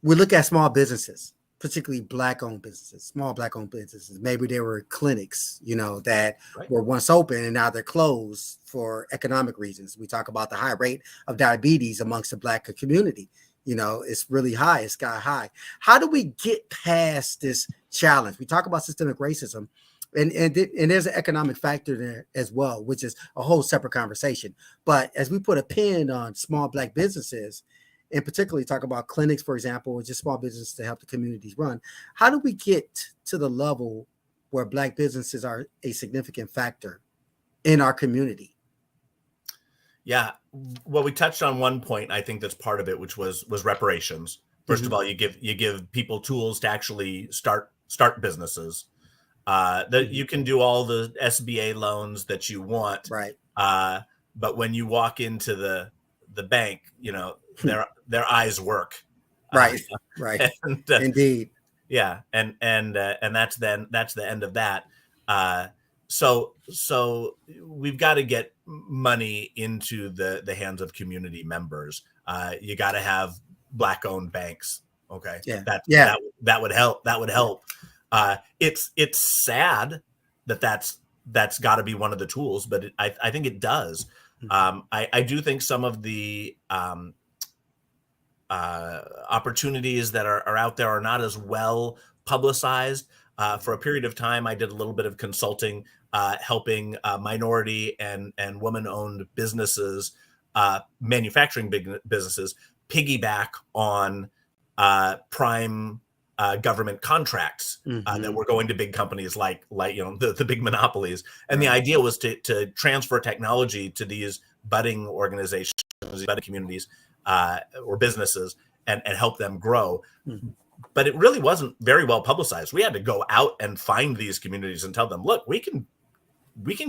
we look at small businesses, particularly Black-owned businesses, small Black-owned businesses. Maybe there were clinics, that Right. were once open and now they're closed for economic reasons. We talk about the high rate of diabetes amongst the Black community. It's really high, it's sky high. How do we get past this challenge? We talk about systemic racism, and there's an economic factor there as well, which is a whole separate conversation. But as we put a pin on small Black businesses, and particularly talk about clinics, for example, or just small business to help the communities run, how do we get to the level where Black businesses are a significant factor in our community? Yeah. Well, we touched on one point, I think that's part of it, which was reparations. First of all, you give people tools to actually start businesses. That you can do all the SBA loans that you want, Right. but when you walk into the bank, their eyes work. Right. Right. And, Indeed. yeah, and that's the end of that. So we've got to get money into the hands of community members. You got to have Black-owned banks. Okay, Yeah. That would help. That would help. It's sad that's got to be one of the tools, but I think it does. I do think some of the opportunities that are out there are not as well publicized. For a period of time, I did a little bit of consulting, helping minority and woman-owned businesses, manufacturing businesses, piggyback on prime government contracts that were going to big companies like the big monopolies. And the idea was to transfer technology to these budding organizations, budding communities, or businesses, and help them grow. But it really wasn't very well publicized. We had to go out and find these communities and tell them, look, we can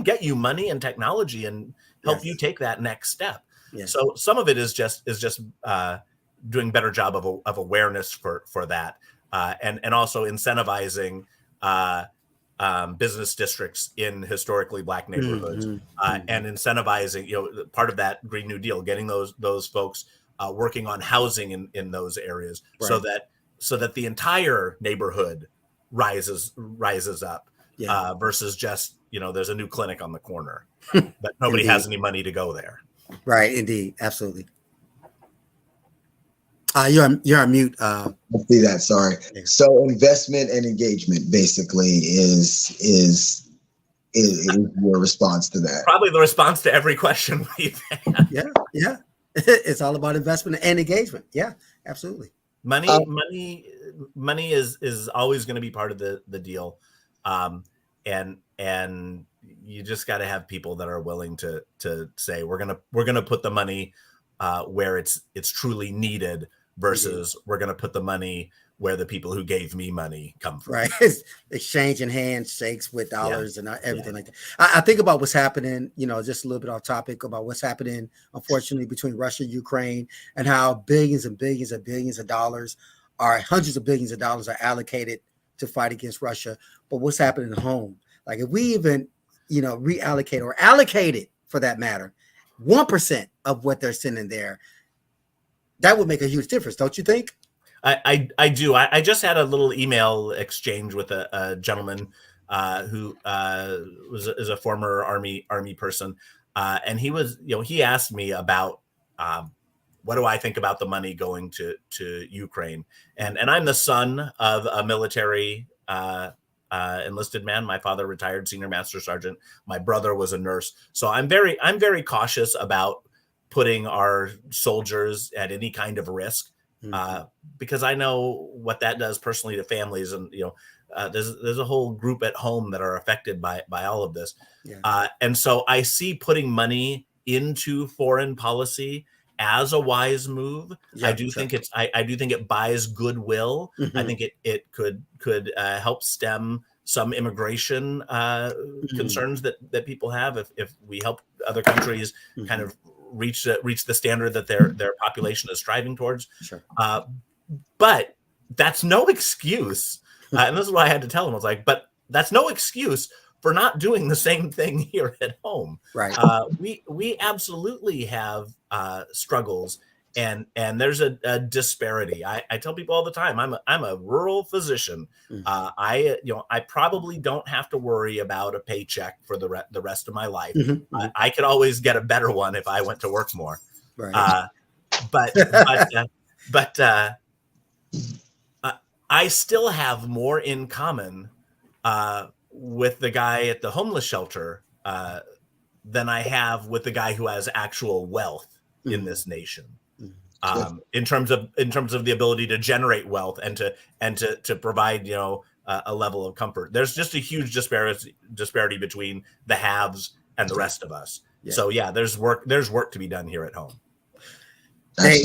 get you money and technology and help you take that next step. So some of it is just doing a better job of awareness for that, and also incentivizing business districts in historically Black neighborhoods, and incentivizing, part of that Green New Deal, getting those folks working on housing in those areas, so that the entire neighborhood rises up, versus just there's a new clinic on the corner, but nobody has any money to go there. Right. Indeed. Absolutely. You're on mute. I see that. Sorry. So investment and engagement basically is your response to that. Probably the response to every question we've had. Yeah. It's all about investment and engagement. Yeah, absolutely. Money is always going to be part of the deal, and you just got to have people that are willing to say we're gonna put the money where it's truly needed, versus we're gonna put the money where the people who gave me money come from. Right. Exchanging handshakes with dollars and everything like that. I think about what's happening, just a little bit off topic, about what's happening, unfortunately, between Russia and Ukraine, and how billions and billions and billions of dollars hundreds of billions of dollars are allocated to fight against Russia. But what's happening at home? Like, if we even, reallocate or allocate it, for that matter, 1% of what they're sending there, that would make a huge difference, don't you think? I do. I just had a little email exchange with a gentleman who is a former army person, and he asked me about what do I think about the money going to Ukraine, and I'm the son of a military enlisted man. My father retired senior master sergeant. My brother was a nurse, so I'm very cautious about putting our soldiers at any kind of risk. Because I know what that does personally to families, and there's a whole group at home that are affected by all of this, and so I see putting money into foreign policy as a wise move. I do think it buys goodwill. I think it could help stem some immigration concerns that people have if we help other countries kind of reach the standard that their population is striving towards. But that's no excuse. And this is why I had to tell him. I was like, but that's no excuse for not doing the same thing here at home. Right. We absolutely have struggles, and there's a disparity. I tell people all the time, I'm a rural physician. I probably don't have to worry about a paycheck for the rest of my life. I could always get a better one if I went to work more. Right. But I still have more in common with the guy at the homeless shelter than I have with the guy who has actual wealth in this nation. In terms of the ability to generate wealth and to provide a level of comfort. There's just a huge disparity between the haves and the rest of us. Yeah. So yeah, there's work to be done here at home. They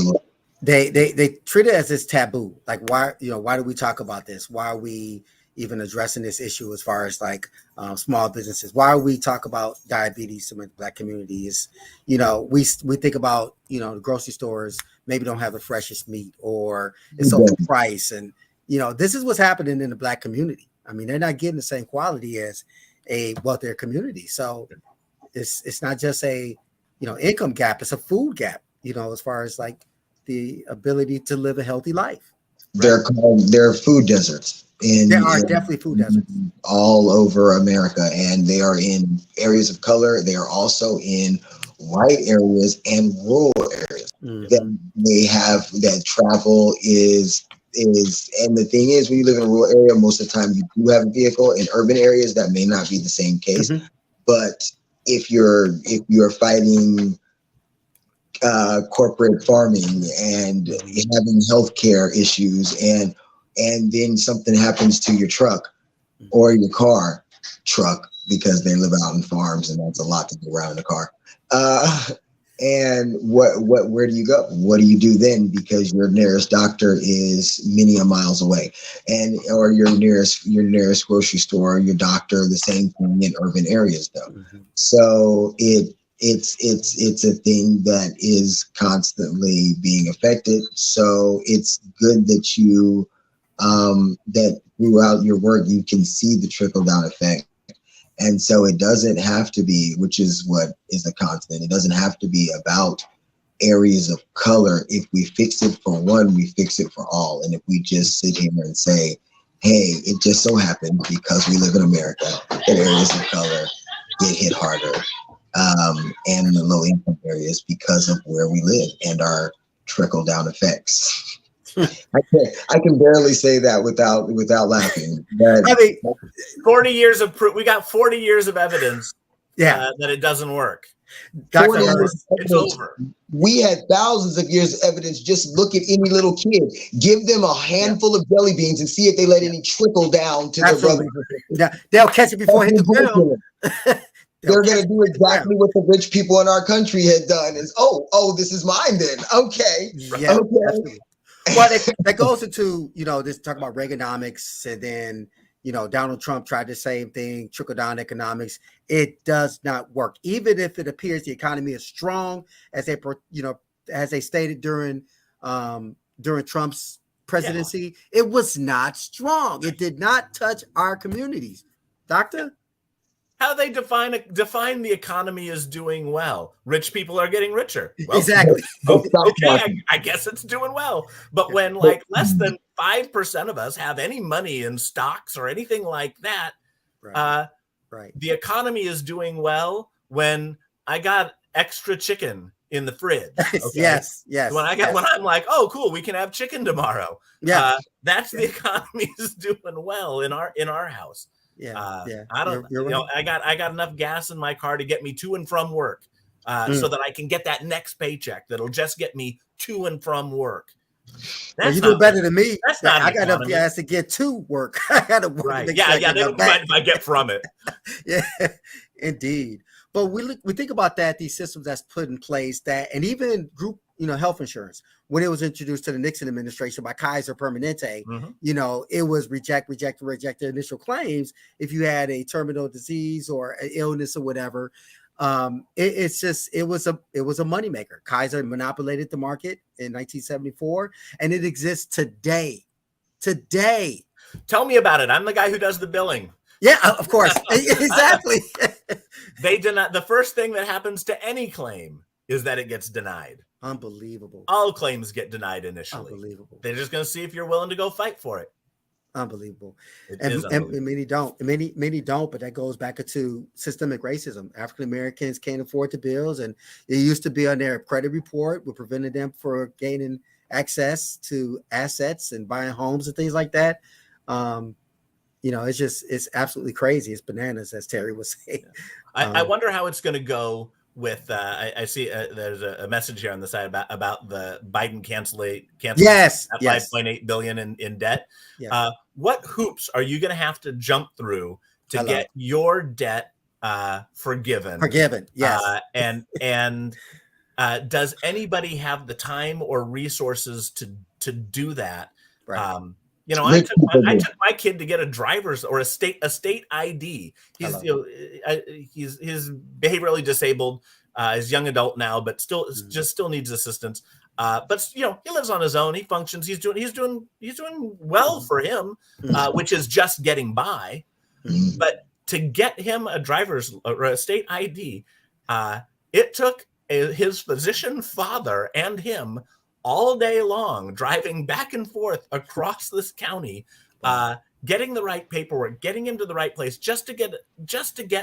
treat it as this taboo. Like, why do we talk about this? Why are we even addressing this issue as far as like small businesses? Why we talk about diabetes in the Black community is, we think about, the grocery stores maybe don't have the freshest meat, or it's overpriced. And, this is what's happening in the Black community. I mean, they're not getting the same quality as a wealthier community. So it's not just a, income gap, it's a food gap, as far as like the ability to live a healthy life. They're food deserts. There are definitely food deserts all over America, and they are in areas of color. They are also in white areas and rural areas. That they have, that travel is, and the thing is, when you live in a rural area, most of the time you do have a vehicle. In urban areas, that may not be the same case. But if you're fighting corporate farming and having healthcare issues, and then something happens to your truck or your truck, because they live out in farms and that's a lot to go around in a car. And where do you go? What do you do then? Because your nearest doctor is many miles away, or your nearest grocery store, your doctor, the same thing in urban areas though. So it's a thing that is constantly being affected. So it's good that you that throughout your work you can see the trickle down effect. And so it doesn't have to be, which is what is a constant, it doesn't have to be about areas of color. If we fix it for one, we fix it for all. And if we just sit here and say, hey, it just so happened because we live in America that areas of color get hit harder, and the low income areas, because of where we live and our trickle down effects. I can barely say that without laughing. But, I mean, 40 years of proof. We got 40 years of evidence that it doesn't work. It's over. We had thousands of years of evidence. Just look at any little kid. Give them a handful of jelly beans and see if they let any trickle down to their brothers. Yeah, they'll catch it before it hit the ground. They're going to do exactly what the rich people in our country had done. Is this is mine then. Okay. Yeah. Okay. Well, that goes into, this talk about Reaganomics, and then, Donald Trump tried the same thing, trickle down economics. It does not work. Even if it appears the economy is strong, as they stated during Trump's presidency, it was not strong. It did not touch our communities. Doctor? How they define the economy as doing well. Rich people are getting richer. Well, exactly. Okay, I guess it's doing well. But when like less than 5% of us have any money in stocks or anything like that, the economy is doing well when I got extra chicken in the fridge. Okay? Yes. When I'm like, oh, cool, we can have chicken tomorrow. Yeah, that's the economy is doing well in our house. I don't. Right. I got enough gas in my car to get me to and from work, so that I can get that next paycheck that'll just get me to and from work. You do better than me. I got enough gas to get to work. I got to work. Right. Yeah. They don't mind if I get from it. Yeah, indeed. But we think about that, these systems that's put in place, that, and even group, health insurance, when it was introduced to the Nixon administration by Kaiser Permanente, it was reject initial claims if you had a terminal disease or an illness or whatever. It was a moneymaker. Kaiser monopolized the market in 1974, and it exists today. Tell me about it. I'm the guy who does the billing. Yeah, of course. Exactly. They deny. The first thing that happens to any claim is that it gets denied. Unbelievable. All claims get denied initially. Unbelievable. They're just going to see if you're willing to go fight for it. Unbelievable. Unbelievable. And many don't. Many don't, but that goes back to systemic racism. African Americans can't afford the bills, and it used to be on their credit report, which prevented them from gaining access to assets and buying homes and things like that. It's absolutely crazy. It's bananas, as Terry was saying. I wonder how it's going to go with. I see there's a message here on the side about the Biden canceling yes, $5.8 billion in debt. Yeah. What hoops are you going to have to jump through to get your debt forgiven? Yes. And does anybody have the time or resources to do that? Right. I took my kid to get a driver's or a state ID. He's he's behaviorally disabled. He's a young adult now, but still needs assistance. But he lives on his own. He functions. He's doing well for him, which is just getting by. But to get him a driver's or a state ID, it took his physician father and him all day long, driving back and forth across this county, getting the right paperwork, getting him to the right place, just to get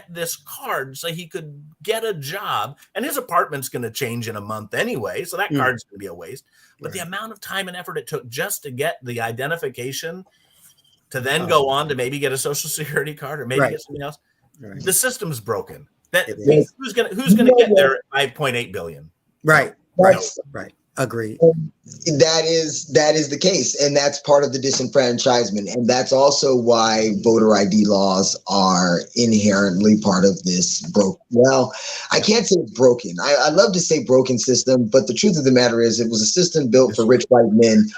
this card so he could get a job. And his apartment's going to change in a month anyway, so that card's going to be a waste. But the amount of time and effort it took just to get the identification, to then go on to maybe get a Social Security card or maybe get something else, the system's broken. Who's going to get their $5.8 billion? Right. Agreed. That is the case, and that's part of the disenfranchisement, and that's also why voter ID laws are inherently part of this broken. Well, I can't say it's broken. I love to say broken system, but the truth of the matter is, it was a system built for rich white men.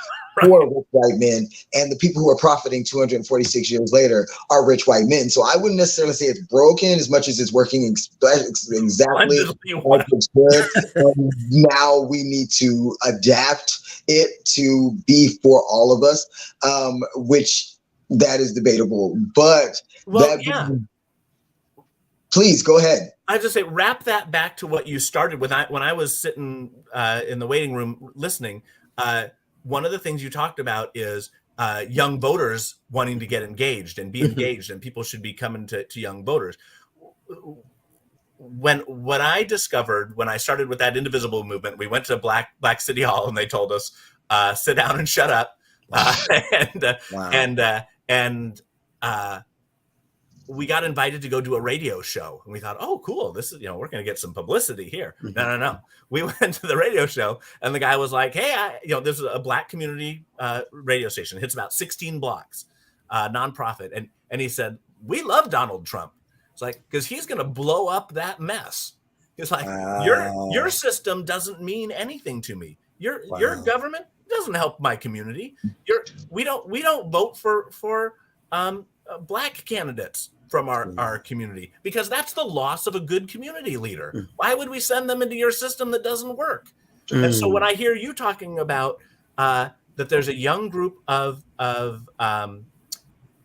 For rich white men, and the people who are profiting 246 years later are rich white men. So I wouldn't necessarily say it's broken as much as it's working exactly like it's good. And now we need to adapt it to be for all of us, which that is debatable. But please go ahead. I just say wrap that back to what you started with. When I was sitting in the waiting room listening. One of the things you talked about is young voters wanting to get engaged and be engaged, and people should be coming to young voters. What I discovered when I started with that Indivisible movement, we went to Black City Hall and they told us, sit down and shut up. And we got invited to go do a radio show, and we thought, oh, cool. This is, we're going to get some publicity here. No. We went to the radio show, and the guy was like, hey, this is a Black community radio station. It hits about 16 blocks, nonprofit. And he said, we love Donald Trump. It's like, because he's going to blow up that mess. He's like, your system doesn't mean anything to me. Your government doesn't help my community. We don't vote for Black candidates from our community, because that's the loss of a good community leader. Why would we send them into your system that doesn't work? And so when I hear you talking about that there's a young group of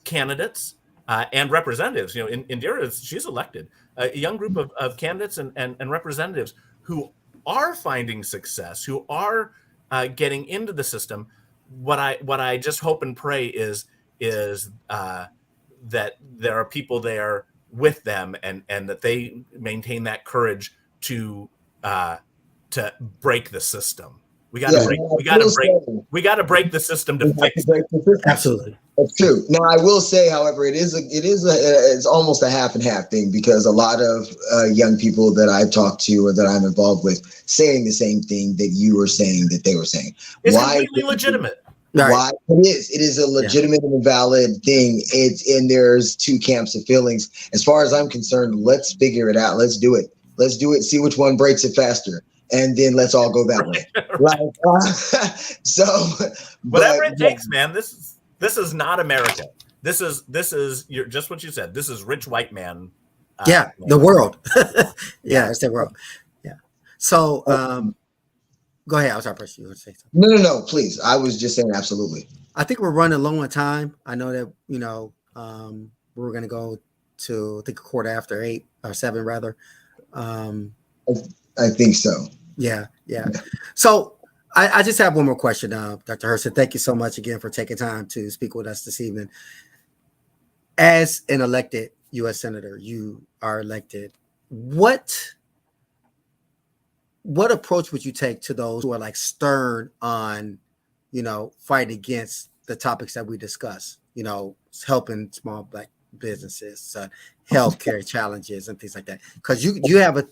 candidates and representatives, Indira, she's elected, a young group of candidates and representatives who are finding success, who are getting into the system. What I just hope and pray is that there are people there with them, and that they maintain that courage to break the system. We got to break the system to fix it. Absolutely. That's true. Now, I will say, however, it's almost a half and half thing, because a lot of young people that I've talked to or that I'm involved with saying the same thing that you were saying that they were saying. It's completely legitimate. Right. Why it is a legitimate and valid thing. And there's two camps of feelings. As far as I'm concerned, let's figure it out. Let's do it. See which one breaks it faster, and then let's all go that way. Right. So whatever it takes, man. This is not America. This is just what you said. This is rich white man Yeah, the world. Yeah, it's the world. Yeah. So go ahead. I was sorry, you were going to say something. No, please. I was just saying absolutely. I think we're running low on time. I know that, we're going to go to, I think, a quarter after 8 or 7 rather. I think so. Yeah. So I just have one more question, Dr. Hurst. Thank you so much again for taking time to speak with us this evening. As an elected U.S. Senator, you are elected. What approach would you take to those who are like stern on, fighting against the topics that we discuss, helping small Black businesses, healthcare challenges and things like that? Because you have a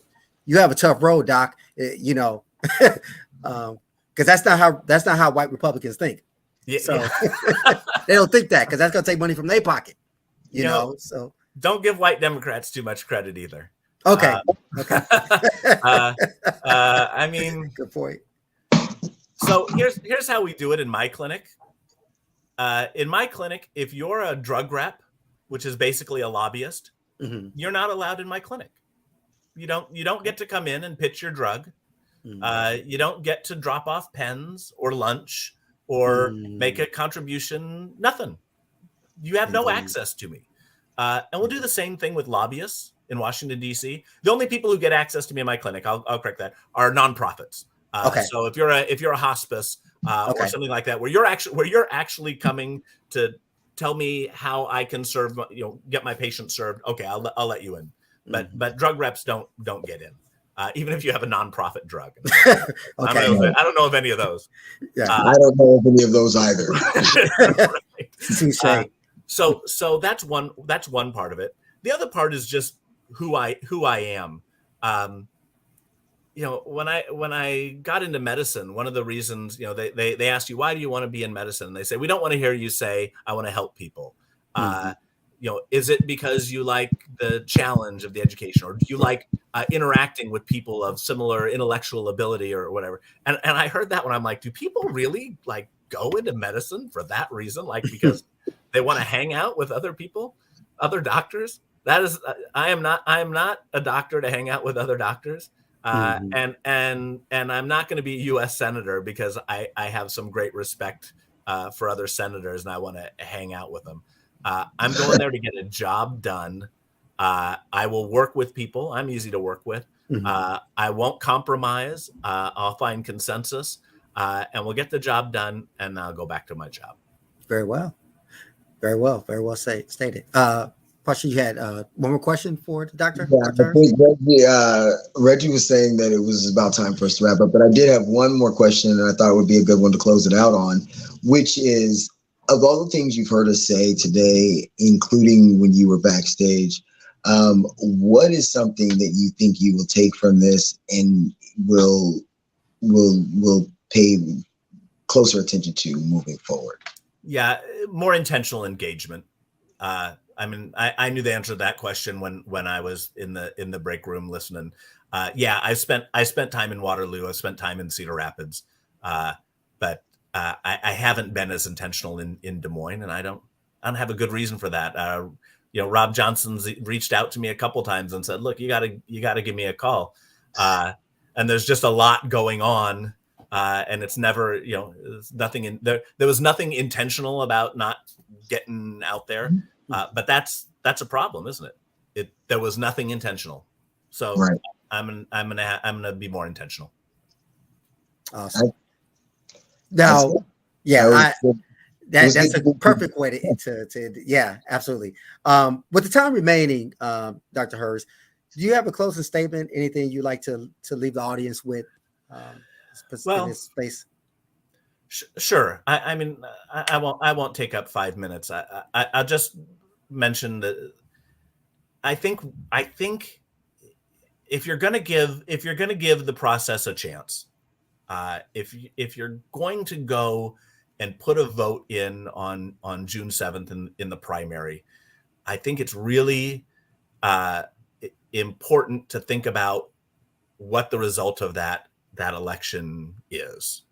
tough road, Doc, because that's not how white Republicans think. Yeah, so they don't think that, because that's going to take money from their pocket, you know. So don't give white Democrats too much credit either. Okay. I mean, good point. So here's how we do it in my clinic. In my clinic, if you're a drug rep, which is basically a lobbyist, you're not allowed in my clinic. You don't get to come in and pitch your drug. You don't get to drop off pens or lunch or make a contribution. Nothing. You have no access to me. And we'll do the same thing with lobbyists in Washington, D.C. The only people who get access to me in my clinic, I'll correct that, are nonprofits. So if you're a hospice or something like that, where you're actually coming to tell me how I can serve, get my patients served, okay, I'll let you in. But drug reps don't get in, even if you have a nonprofit drug. I don't know of any of those. Yeah, I don't know of any of those either. Right. So that's one part of it. The other part is just who I am. When I got into medicine, one of the reasons, they asked you, why do you want to be in medicine? And they say, we don't want to hear you say, I want to help people. Is it because you like the challenge of the education, or do you like interacting with people of similar intellectual ability or whatever? And I heard that when I'm like, do people really like go into medicine for that reason? Like, because they want to hang out with other people, other doctors? That is, I am not a doctor to hang out with other doctors. And I'm not going to be a U.S. senator because I have some great respect for other senators and I want to hang out with them. I'm going there to get a job done. I will work with people. I'm easy to work with. I won't compromise. I'll find consensus, and we'll get the job done, and I'll go back to my job. Very well. Stated. Pasha, you had one more question for the doctor? Yeah, I think Reggie was saying that it was about time for us to wrap up, but I did have one more question, and I thought it would be a good one to close it out on, which is, of all the things you've heard us say today, including when you were backstage, what is something that you think you will take from this and will pay closer attention to moving forward? Yeah, more intentional engagement. I mean, I knew the answer to that question when I was in the break room listening. I spent time in Waterloo. I spent time in Cedar Rapids, but I haven't been as intentional in Des Moines, and I don't have a good reason for that. Rob Johnson's reached out to me a couple times and said, "Look, you gotta give me a call." And there's just a lot going on, and it's never, there's nothing in there. There was nothing intentional about not getting out there. But that's a problem, isn't it? There was nothing intentional. So right. I'm gonna be more intentional. Awesome. Now, that's a perfect way to yeah, absolutely. With the time remaining, Dr. Hurst, do you have a closing statement? Anything you'd like to leave the audience with in this space? Sure. I mean, I won't take up 5 minutes. I'll just mention that I think if you're going to give the process a chance, if you're going to go and put a vote in on June 7th in the primary, I think it's really important to think about what the result of that election is.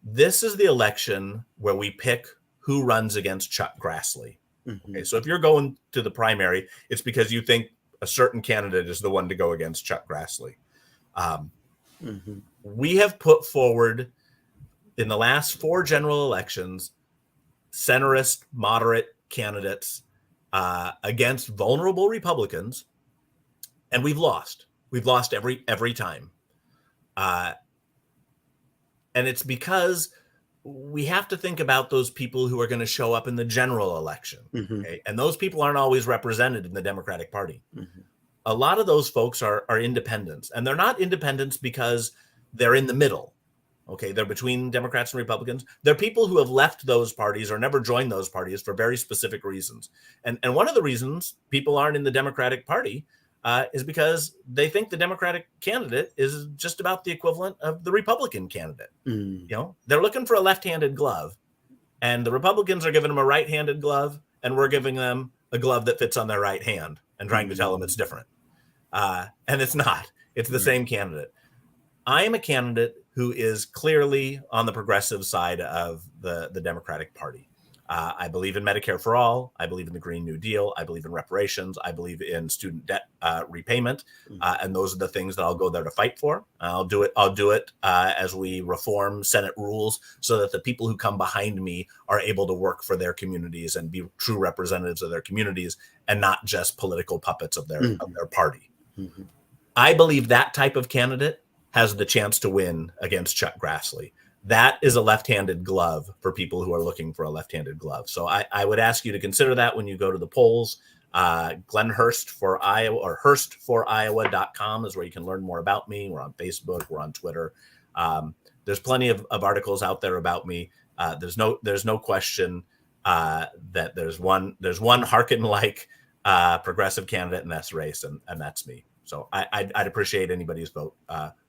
This is the election where we pick who runs against Chuck Grassley. Okay, so if you're going to the primary, it's because you think a certain candidate is the one to go against Chuck Grassley. Mm-hmm. We have put forward in the last 4 general elections centrist, moderate candidates against vulnerable Republicans, and we've lost. We've lost every time. And it's because we have to think about those people who are going to show up in the general election. Mm-hmm. Okay? And those people aren't always represented in the Democratic Party. Mm-hmm. A lot of those folks are independents, and they're not independents because they're in the middle. Okay, they're between Democrats and Republicans. They're people who have left those parties or never joined those parties for very specific reasons. And one of the reasons people aren't in the Democratic Party is because they think the Democratic candidate is just about the equivalent of the Republican candidate. Mm. You know, they're looking for a left-handed glove, and the Republicans are giving them a right-handed glove, and we're giving them a glove that fits on their right hand and trying to tell them it's different. And it's not. It's the same candidate. I am a candidate who is clearly on the progressive side of the Democratic Party. I believe in Medicare for all. I believe in the Green New Deal. I believe in reparations. I believe in student debt repayment. And those are the things that I'll go there to fight for. I'll do it as we reform Senate rules so that the people who come behind me are able to work for their communities and be true representatives of their communities and not just political puppets of their party. Mm-hmm. I believe that type of candidate has the chance to win against Chuck Grassley. That is a left-handed glove for people who are looking for a left-handed glove. So I would ask you to consider that when you go to the polls. Glenn Hurst for Iowa, or HurstForIowa.com is where you can learn more about me. We're on Facebook. We're on Twitter. There's plenty of articles out there about me. There's no question that there's one Harkin-like progressive candidate in this race, and that's me. So I'd appreciate anybody's vote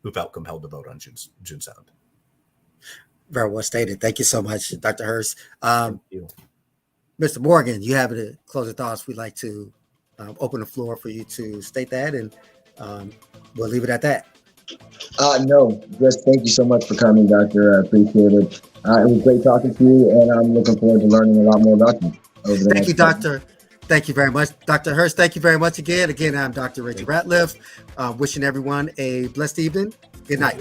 who felt compelled to vote on June 7th. Very well stated. Thank you so much, Dr. Hurst. Thank you. Mr. Morgan, you have any closing thoughts? We'd like to open the floor for you to state that, and we'll leave it at that. No, just thank you so much for coming, Doctor. I appreciate it. It was great talking to you, and I'm looking forward to learning a lot more about you. Thank you, Doctor. Thank you very much, Dr. Hurst. Thank you very much again. Again, I'm Dr. Richard Ratliff, wishing everyone a blessed evening. Good night.